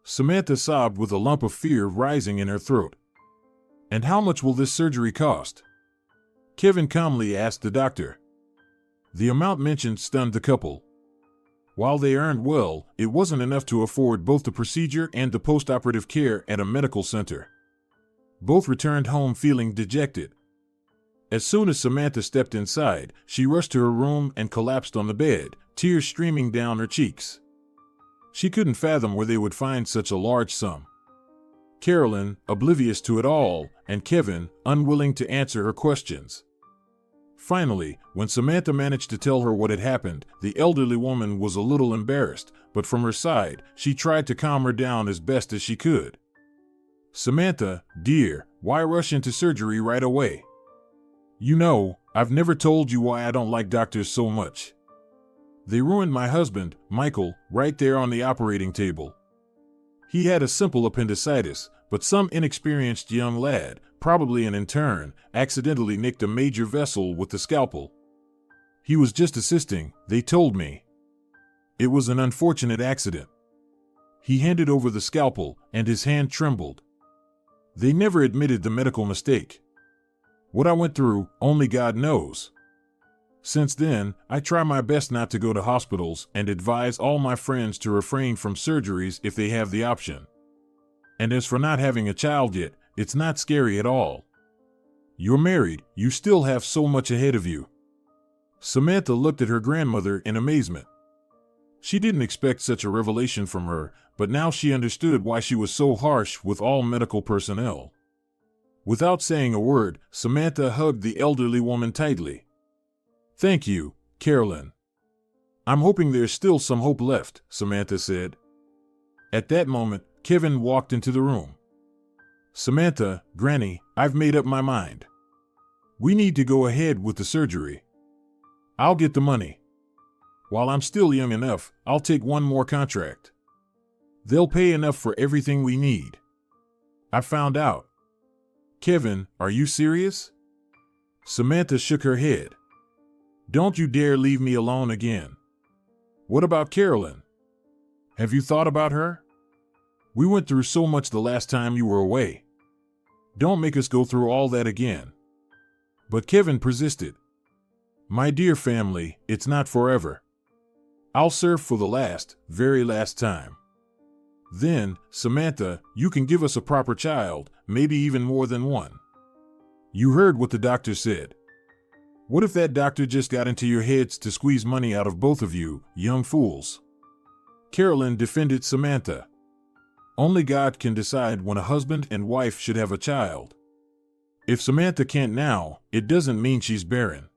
Samantha sobbed with a lump of fear rising in her throat. And how much will this surgery cost? Kevin calmly asked the doctor. The amount mentioned stunned the couple. While they earned well, it wasn't enough to afford both the procedure and the post-operative care at a medical center. Both returned home feeling dejected. As soon as Samantha stepped inside, she rushed to her room and collapsed on the bed, tears streaming down her cheeks. She couldn't fathom where they would find such a large sum. Carolyn, oblivious to it all, and Kevin, unwilling to answer her questions. Finally, when Samantha managed to tell her what had happened, the elderly woman was a little embarrassed, but from her side, she tried to calm her down as best as she could. Samantha, dear, why rush into surgery right away? You know, I've never told you why I don't like doctors so much. They ruined my husband, Michael, right there on the operating table. He had a simple appendicitis, but some inexperienced young lad, probably an intern, accidentally nicked a major vessel with the scalpel. He was just assisting, they told me. It was an unfortunate accident. He handed over the scalpel, and his hand trembled. They never admitted the medical mistake. What I went through, only God knows. Since then, I try my best not to go to hospitals and advise all my friends to refrain from surgeries if they have the option. And as for not having a child yet, it's not scary at all. You're married, you still have so much ahead of you. Samantha looked at her grandmother in amazement. She didn't expect such a revelation from her, but now she understood why she was so harsh with all medical personnel. Without saying a word, Samantha hugged the elderly woman tightly. "Thank you, Carolyn. I'm hoping there's still some hope left," Samantha said. At that moment, Kevin walked into the room. "Samantha, Granny, I've made up my mind. We need to go ahead with the surgery. I'll get the money. While I'm still young enough, I'll take one more contract. They'll pay enough for everything we need. I found out." "Kevin, are you serious?" Samantha shook her head. "Don't you dare leave me alone again. What about Carolyn? Have you thought about her? We went through so much the last time you were away. Don't make us go through all that again." But Kevin persisted. "My dear family, it's not forever. I'll serve for the last, very last time. Then, Samantha, you can give us a proper child, maybe even more than one. You heard what the doctor said. What if that doctor just got into your heads to squeeze money out of both of you, young fools?" Carolyn defended Samantha. "Only God can decide when a husband and wife should have a child. If Samantha can't now, it doesn't mean she's barren.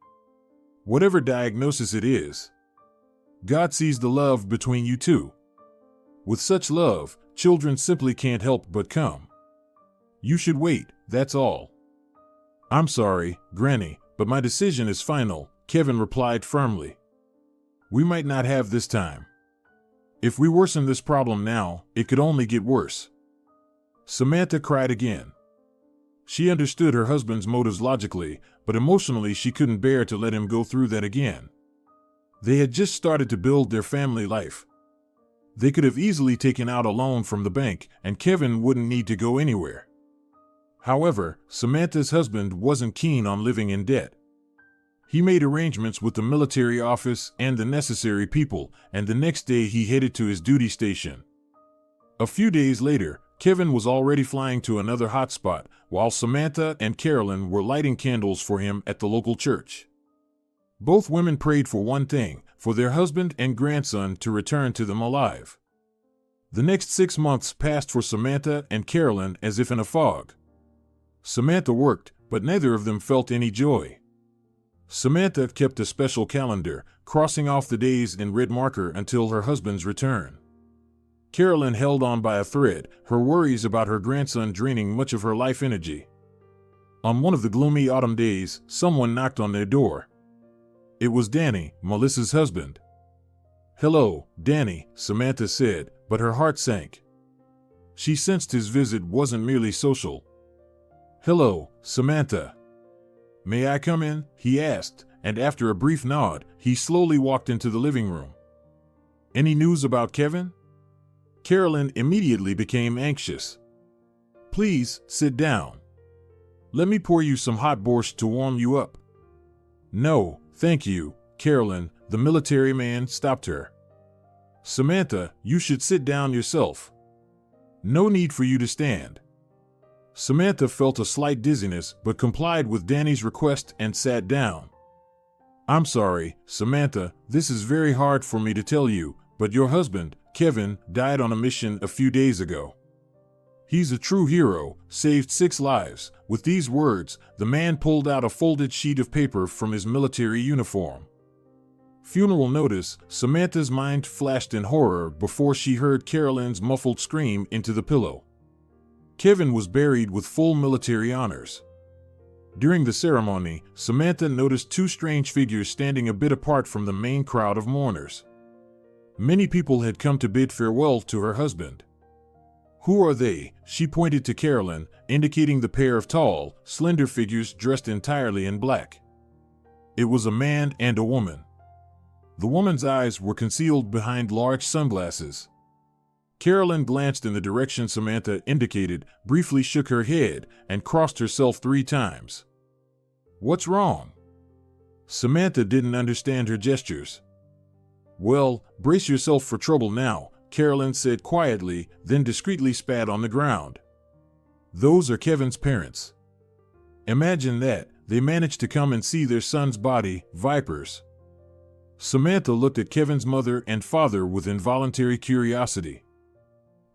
Whatever diagnosis it is, God sees the love between you two. With such love, children simply can't help but come. You should wait, that's all." "I'm sorry, Granny, but my decision is final," Kevin replied firmly. "We might not have this time. If we worsen this problem now, it could only get worse." Samantha cried again. She understood her husband's motives logically, but emotionally she couldn't bear to let him go through that again. They had just started to build their family life. They could have easily taken out a loan from the bank, and Kevin wouldn't need to go anywhere. However, Samantha's husband wasn't keen on living in debt. He made arrangements with the military office and the necessary people, and the next day he headed to his duty station. A few days later, Kevin was already flying to another hotspot, while Samantha and Carolyn were lighting candles for him at the local church. Both women prayed for one thing, for their husband and grandson to return to them alive. The next 6 months passed for Samantha and Carolyn as if in a fog. Samantha worked, but neither of them felt any joy. Samantha kept a special calendar, crossing off the days in red marker until her husband's return. Carolyn held on by a thread, her worries about her grandson draining much of her life energy. On one of the gloomy autumn days, someone knocked on their door. It was Danny, Melissa's husband. "Hello, Danny," Samantha said, but her heart sank. She sensed his visit wasn't merely social. "Hello, Samantha. May I come in?" he asked, and after a brief nod, he slowly walked into the living room. "Any news about Kevin?" Carolyn immediately became anxious. "Please, sit down. Let me pour you some hot borscht to warm you up." "No, thank you, Carolyn," the military man stopped her. "Samantha, you should sit down yourself. No need for you to stand." Samantha felt a slight dizziness but complied with Danny's request and sat down. "I'm sorry, Samantha, this is very hard for me to tell you, but your husband, Kevin, died on a mission a few days ago. He's a true hero, saved 6 lives." With these words, the man pulled out a folded sheet of paper from his military uniform. Funeral notice. Samantha's mind flashed in horror before she heard Carolyn's muffled scream into the pillow. Kevin was buried with full military honors. During the ceremony, Samantha noticed 2 strange figures standing a bit apart from the main crowd of mourners. Many people had come to bid farewell to her husband. "Who are they?" She pointed to Carolyn, indicating the pair of tall, slender figures dressed entirely in black. It was a man and a woman. The woman's eyes were concealed behind large sunglasses. Carolyn glanced in the direction Samantha indicated, briefly shook her head, and crossed herself 3 times. "What's wrong?" Samantha didn't understand her gestures. "Well, brace yourself for trouble now," Carolyn said quietly, then discreetly spat on the ground. Those are Kevin's parents. Imagine that, they managed to come and see their son's body, vipers. Samantha looked at Kevin's mother and father with involuntary curiosity.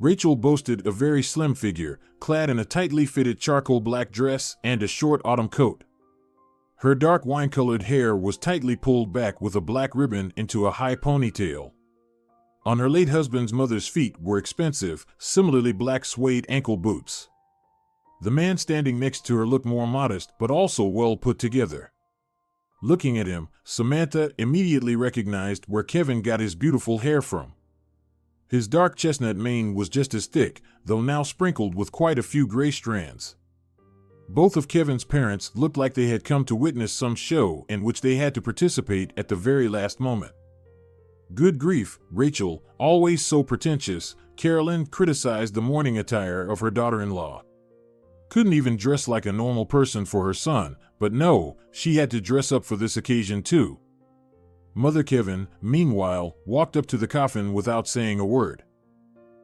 Rachel boasted a very slim figure, clad in a tightly fitted charcoal black dress and a short autumn coat. Her dark wine-colored hair was tightly pulled back with a black ribbon into a high ponytail. On her late husband's mother's feet were expensive, similarly black suede ankle boots. The man standing next to her looked more modest but also well put together. Looking at him, Samantha immediately recognized where Kevin got his beautiful hair from. His dark chestnut mane was just as thick, though now sprinkled with quite a few gray strands. Both of Kevin's parents looked like they had come to witness some show in which they had to participate at the very last moment. Good grief, Rachel, always so pretentious, Carolyn criticized the morning attire of her daughter-in-law. Couldn't even dress like a normal person for her son, but no, she had to dress up for this occasion too. Mother Kevin, meanwhile, walked up to the coffin without saying a word.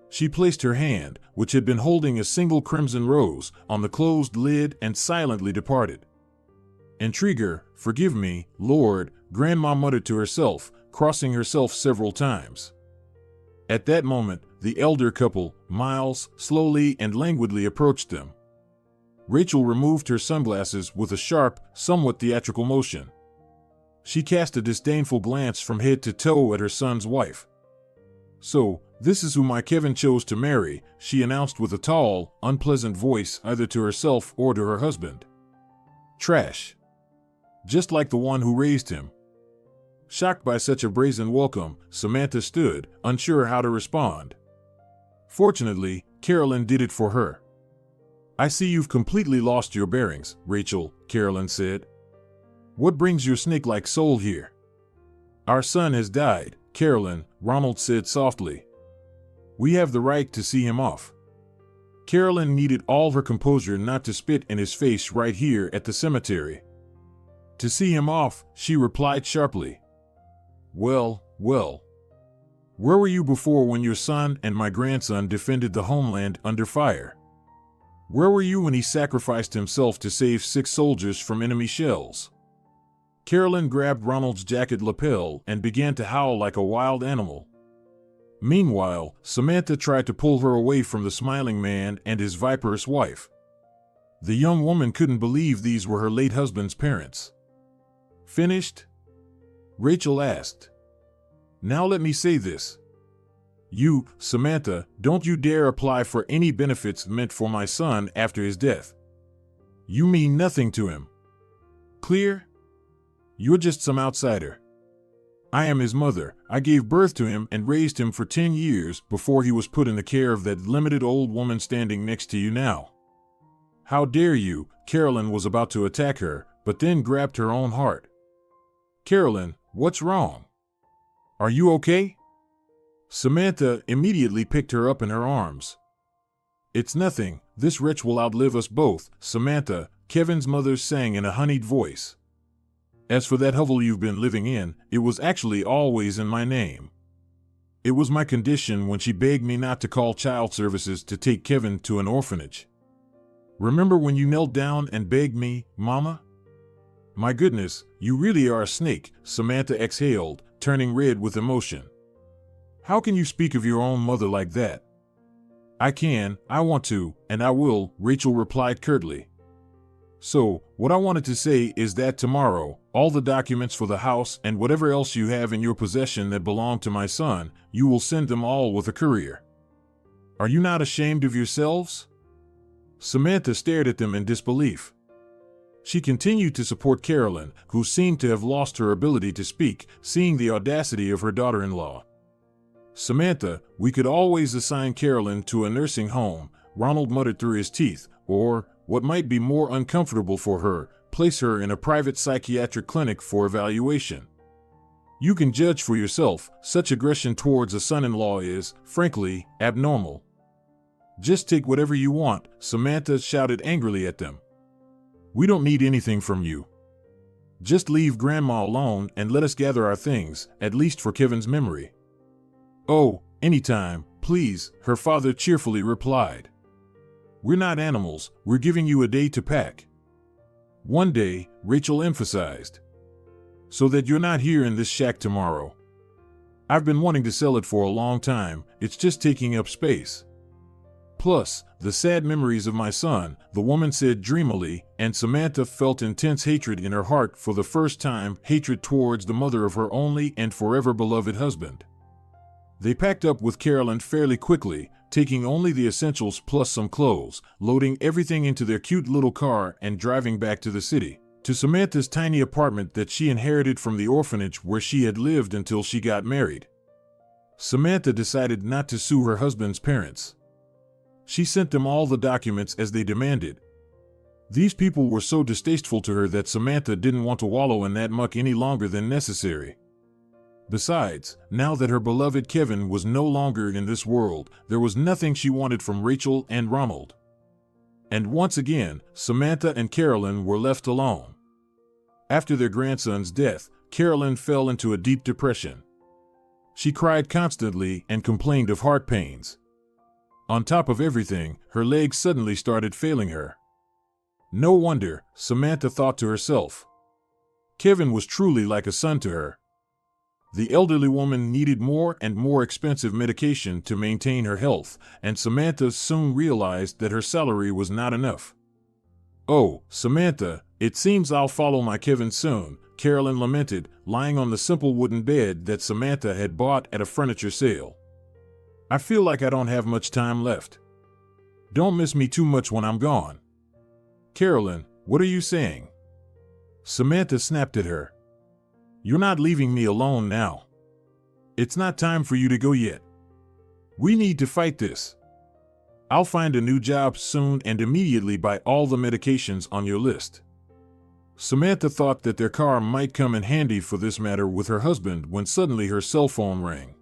She placed her hand, which had been holding a single crimson rose, on the closed lid and silently departed. Intriguer, forgive me, Lord, Grandma muttered to herself, crossing herself several times. At that moment, the elder couple, Miles, slowly and languidly approached them. Rachel removed her sunglasses with a sharp, somewhat theatrical motion. She cast a disdainful glance from head to toe at her son's wife. So, this is who my Kevin chose to marry, she announced with a tall, unpleasant voice either to herself or to her husband. Trash. Just like the one who raised him. Shocked by such a brazen welcome, Samantha stood, unsure how to respond. Fortunately, Carolyn did it for her. I see you've completely lost your bearings, Rachel, Carolyn said. What brings your snake-like soul here? Our son has died, Carolyn, Ronald said softly. We have the right to see him off. Carolyn needed all her composure not to spit in his face right here at the cemetery. To see him off, she replied sharply. Well. Where were you before when your son and my grandson defended the homeland under fire? Where were you when he sacrificed himself to save 6 soldiers from enemy shells? Carolyn grabbed Ronald's jacket lapel and began to howl like a wild animal. Meanwhile, Samantha tried to pull her away from the smiling man and his viperous wife. The young woman couldn't believe these were her late husband's parents. Finished? Rachel asked. Now let me say this. You, Samantha, don't you dare apply for any benefits meant for my son after his death. You mean nothing to him. Clear? You're just some outsider. I am his mother. I gave birth to him and raised him for 10 years before he was put in the care of that limited old woman standing next to you now. How dare you? Carolyn was about to attack her, but then grabbed her own heart. Carolyn, what's wrong? Are you okay? Samantha immediately picked her up in her arms. It's nothing. This wretch will outlive us both, Samantha, Kevin's mother sang in a honeyed voice. As for that hovel you've been living in, it was actually always in my name. It was my condition when she begged me not to call child services to take Kevin to an orphanage. Remember when you knelt down and begged me, Mama? My goodness, you really are a snake, Samantha exhaled, turning red with emotion. How can you speak of your own mother like that? I can, I want to, and I will, Rachel replied curtly. So, what I wanted to say is that tomorrow, all the documents for the house and whatever else you have in your possession that belong to my son, you will send them all with a courier. Are you not ashamed of yourselves? Samantha stared at them in disbelief. She continued to support Carolyn, who seemed to have lost her ability to speak, seeing the audacity of her daughter-in-law. Samantha, we could always assign Carolyn to a nursing home, Ronald muttered through his teeth, or, what might be more uncomfortable for her, place her in a private psychiatric clinic for evaluation. You can judge for yourself, such aggression towards a son-in-law is, frankly, abnormal. Just take whatever you want, Samantha shouted angrily at them. We don't need anything from you. Just leave Grandma alone and let us gather our things, at least for Kevin's memory. Oh, Anytime, please, her father cheerfully replied. We're not animals, we're giving you a day to pack. One day, Rachel emphasized. So that you're not here in this shack tomorrow. I've been wanting to sell it for a long time, it's just taking up space. Plus, the sad memories of my son, the woman said dreamily, and Samantha felt intense hatred in her heart for the first time, hatred towards the mother of her only and forever beloved husband. They packed up with Carolyn fairly quickly, taking only the essentials plus some clothes, loading everything into their cute little car and driving back to the city, to Samantha's tiny apartment that she inherited from the orphanage where she had lived until she got married. Samantha decided not to sue her husband's parents. She sent them all the documents as they demanded. These people were so distasteful to her that Samantha didn't want to wallow in that muck any longer than necessary. Besides, now that her beloved Kevin was no longer in this world, there was nothing she wanted from Rachel and Ronald. And once again, Samantha and Carolyn were left alone. After their grandson's death, Carolyn fell into a deep depression. She cried constantly and complained of heart pains. On top of everything, her legs suddenly started failing her. No wonder, Samantha thought to herself. Kevin was truly like a son to her. The elderly woman needed more and more expensive medication to maintain her health, and Samantha soon realized that her salary was not enough. Oh, Samantha, it seems I'll follow my Kevin soon, Carolyn lamented, lying on the simple wooden bed that Samantha had bought at a furniture sale. I feel like I don't have much time left. Don't miss me too much when I'm gone. Carolyn, what are you saying? Samantha snapped at her. You're not leaving me alone now. It's not time for you to go yet. We need to fight this. I'll find a new job soon and immediately buy all the medications on your list. Samantha thought that their car might come in handy for this matter with her husband when suddenly her cell phone rang.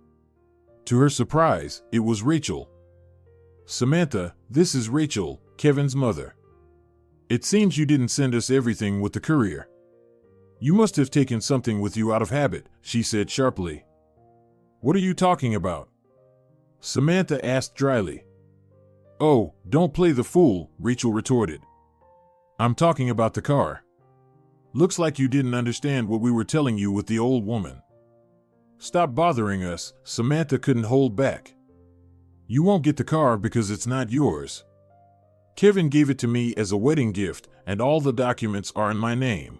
To her surprise, it was Rachel. Samantha, this is Rachel, Kevin's mother. It seems you didn't send us everything with the courier. You must have taken something with you out of habit, she said sharply. What are you talking about? Samantha asked dryly. Oh, don't play the fool, Rachel retorted. I'm talking about the car. Looks like you didn't understand what we were telling you with the old woman. Stop bothering us, Samantha couldn't hold back. You won't get the car because it's not yours. Kevin gave it to me as a wedding gift, and all the documents are in my name.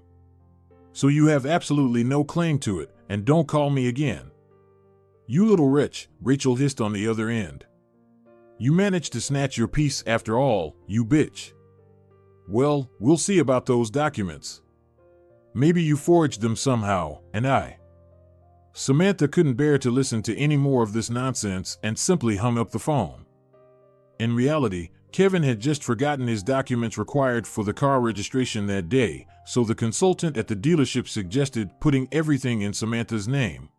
So you have absolutely no claim to it, and don't call me again. You little wretch, Rachel hissed on the other end. You managed to snatch your piece after all, you bitch. Well, we'll see about those documents. Maybe you forged them somehow, and I. Samantha couldn't bear to listen to any more of this nonsense and simply hung up the phone. In reality, Kevin had just forgotten his documents required for the car registration that day, so the consultant at the dealership suggested putting everything in Samantha's name.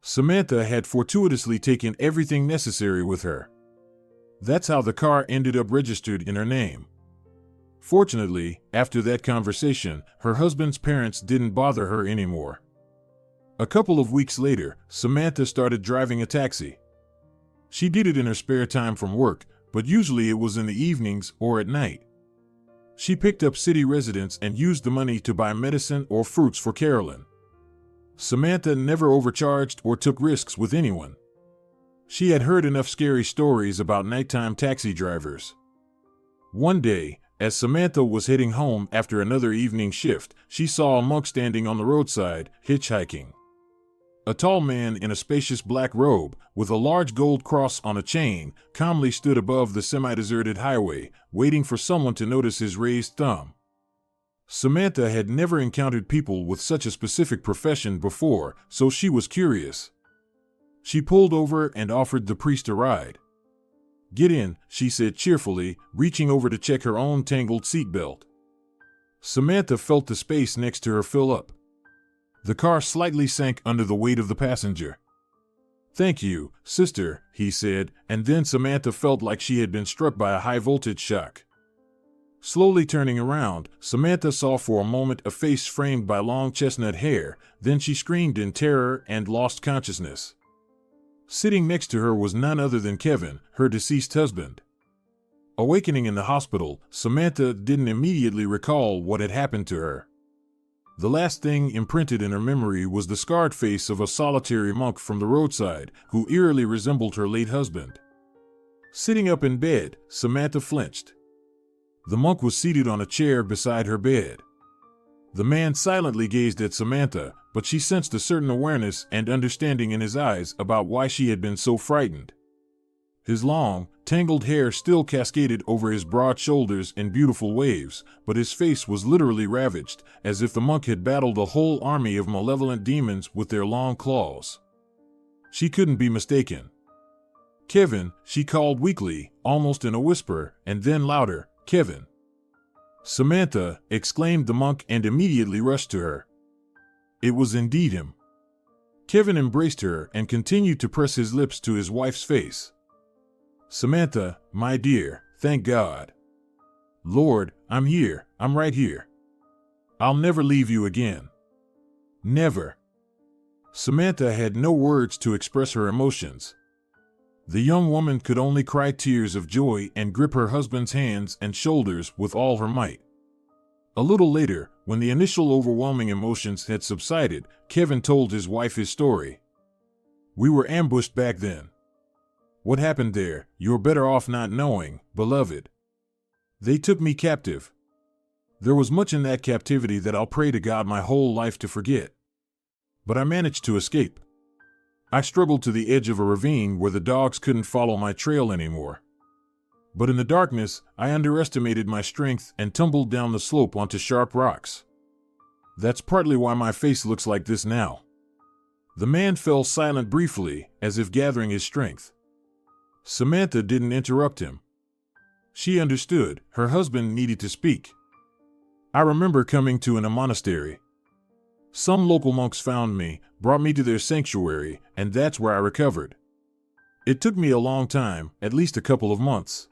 Samantha had fortuitously taken everything necessary with her. That's how the car ended up registered in her name. Fortunately, after that conversation, her husband's parents didn't bother her anymore. A couple of weeks later, Samantha started driving a taxi. She did it in her spare time from work, but usually it was in the evenings or at night. She picked up city residents and used the money to buy medicine or fruits for Carolyn. Samantha never overcharged or took risks with anyone. She had heard enough scary stories about nighttime taxi drivers. One day, as Samantha was heading home after another evening shift, she saw a monk standing on the roadside, hitchhiking. A tall man in a spacious black robe, with a large gold cross on a chain, calmly stood above the semi-deserted highway, waiting for someone to notice his raised thumb. Samantha had never encountered people with such a specific profession before, so she was curious. She pulled over and offered the priest a ride. Get in, she said cheerfully, reaching over to check her own tangled seatbelt. Samantha felt the space next to her fill up. The car slightly sank under the weight of the passenger. Thank you, sister, he said, and then Samantha felt like she had been struck by a high-voltage shock. Slowly turning around, Samantha saw for a moment a face framed by long chestnut hair, then she screamed in terror and lost consciousness. Sitting next to her was none other than Kevin, her deceased husband. Awakening in the hospital, Samantha didn't immediately recall what had happened to her. The last thing imprinted in her memory was the scarred face of a solitary monk from the roadside who eerily resembled her late husband. Sitting up in bed, Samantha flinched. The monk was seated on a chair beside her bed. The man silently gazed at Samantha, but she sensed a certain awareness and understanding in his eyes about why she had been so frightened. His long, tangled hair still cascaded over his broad shoulders in beautiful waves, but his face was literally ravaged, as if the monk had battled a whole army of malevolent demons with their long claws. She couldn't be mistaken. "Kevin," she called weakly, almost in a whisper, and then louder, "Kevin." "Samantha," exclaimed the monk and immediately rushed to her. It was indeed him. Kevin embraced her and continued to press his lips to his wife's face. "Samantha, my dear, thank God. Lord, I'm here, I'm right here. I'll never leave you again. Never." Samantha had no words to express her emotions. The young woman could only cry tears of joy and grip her husband's hands and shoulders with all her might. A little later, when the initial overwhelming emotions had subsided, Kevin told his wife his story. "We were ambushed back then. What happened there, you're better off not knowing, beloved. They took me captive. There was much in that captivity that I'll pray to God my whole life to forget. But I managed to escape. I struggled to the edge of a ravine where the dogs couldn't follow my trail anymore. But in the darkness, I underestimated my strength and tumbled down the slope onto sharp rocks. That's partly why my face looks like this now." The man fell silent briefly, as if gathering his strength. Samantha didn't interrupt him. She understood her husband needed to speak. "I remember coming to a monastery. Some local monks found me, brought me to their sanctuary, and that's where I recovered. It took me a long time, at least a couple of months.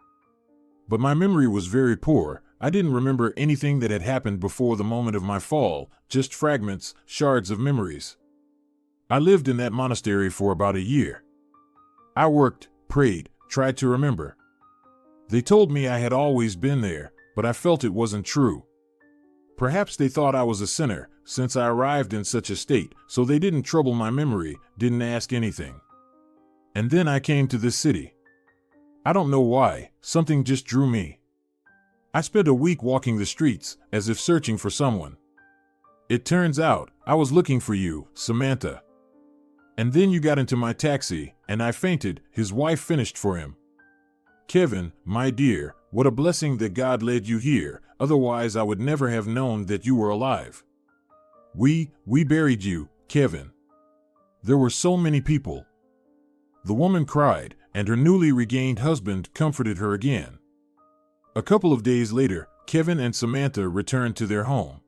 But my memory was very poor. I didn't remember anything that had happened before the moment of my fall, just fragments, shards of memories. I lived in that monastery for about a year. I worked, prayed, tried to remember. They told me I had always been there, but I felt it wasn't true. Perhaps they thought I was a sinner, since I arrived in such a state, so they didn't trouble my memory, didn't ask anything. And then I came to this city. I don't know why, something just drew me. I spent a week walking the streets, as if searching for someone. It turns out, I was looking for you, Samantha. And then you got into my taxi, and I fainted," his wife finished for him. "Kevin, my dear, what a blessing that God led you here, otherwise I would never have known that you were alive. We buried you, Kevin. There were so many people." The woman cried, and her newly regained husband comforted her again. A couple of days later, Kevin and Samantha returned to their home.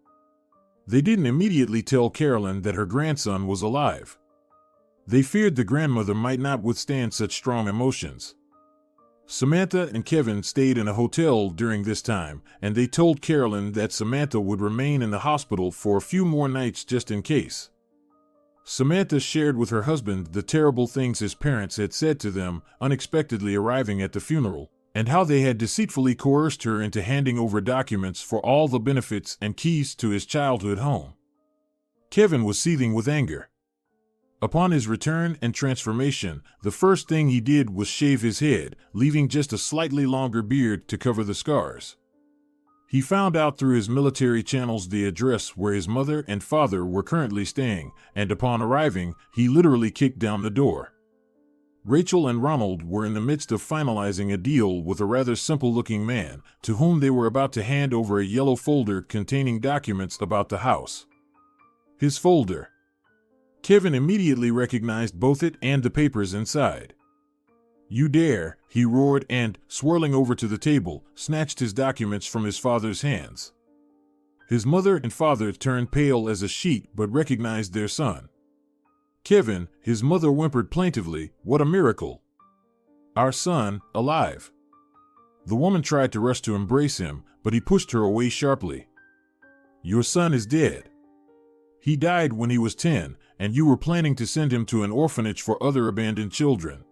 They didn't immediately tell Carolyn that her grandson was alive. They feared the grandmother might not withstand such strong emotions. Samantha and Kevin stayed in a hotel during this time, and they told Carolyn that Samantha would remain in the hospital for a few more nights just in case. Samantha shared with her husband the terrible things his parents had said to them, unexpectedly arriving at the funeral, and how they had deceitfully coerced her into handing over documents for all the benefits and keys to his childhood home. Kevin was seething with anger. Upon his return and transformation, the first thing he did was shave his head, leaving just a slightly longer beard to cover the scars. He found out through his military channels the address where his mother and father were currently staying, and upon arriving, he literally kicked down the door. Rachel and Ronald were in the midst of finalizing a deal with a rather simple-looking man, to whom they were about to hand over a yellow folder containing documents about the house. His folder. Kevin immediately recognized both it and the papers inside. "You dare," he roared and, swirling over to the table, snatched his documents from his father's hands. His mother and father turned pale as a sheet but recognized their son. "Kevin," his mother whimpered plaintively, "what a miracle. Our son, alive." The woman tried to rush to embrace him, but he pushed her away sharply. "Your son is dead. He died when he was 10, and you were planning to send him to an orphanage for other abandoned children.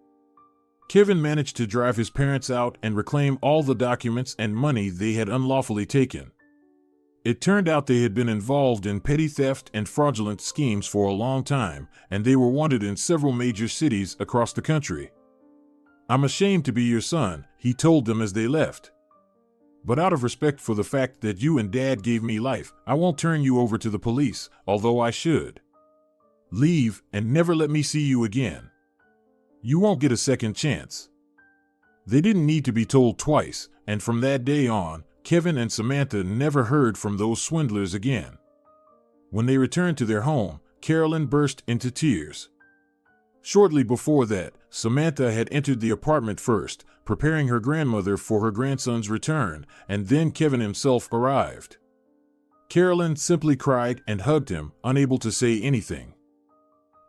Kevin managed to drive his parents out and reclaim all the documents and money they had unlawfully taken. It turned out they had been involved in petty theft and fraudulent schemes for a long time, and they were wanted in several major cities across the country. "I'm ashamed to be your son," he told them as they left. "But out of respect for the fact that you and Dad gave me life, I won't turn you over to the police, although I should. Leave and never let me see you again. You won't get a second chance." They didn't need to be told twice, and from that day on, Kevin and Samantha never heard from those swindlers again. When they returned to their home, Carolyn burst into tears. Shortly before that, Samantha had entered the apartment first, preparing her grandmother for her grandson's return, and then Kevin himself arrived. Carolyn simply cried and hugged him, unable to say anything.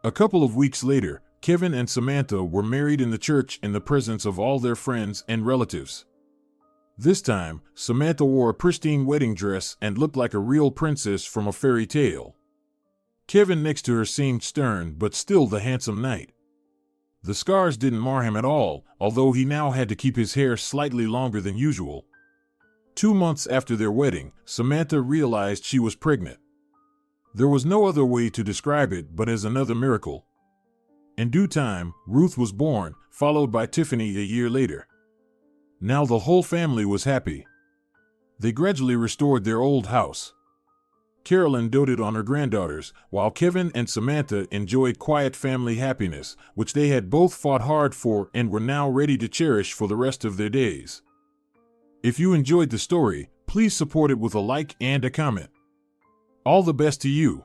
A couple of weeks later, Kevin and Samantha were married in the church in the presence of all their friends and relatives. This time, Samantha wore a pristine wedding dress and looked like a real princess from a fairy tale. Kevin next to her seemed stern but still the handsome knight. The scars didn't mar him at all, although he now had to keep his hair slightly longer than usual. 2 months after their wedding, Samantha realized she was pregnant. There was no other way to describe it but as another miracle. In due time, Ruth was born, followed by Tiffany a year later. Now the whole family was happy. They gradually restored their old house. Carolyn doted on her granddaughters, while Kevin and Samantha enjoyed quiet family happiness, which they had both fought hard for and were now ready to cherish for the rest of their days. If you enjoyed the story, please support it with a like and a comment. All the best to you.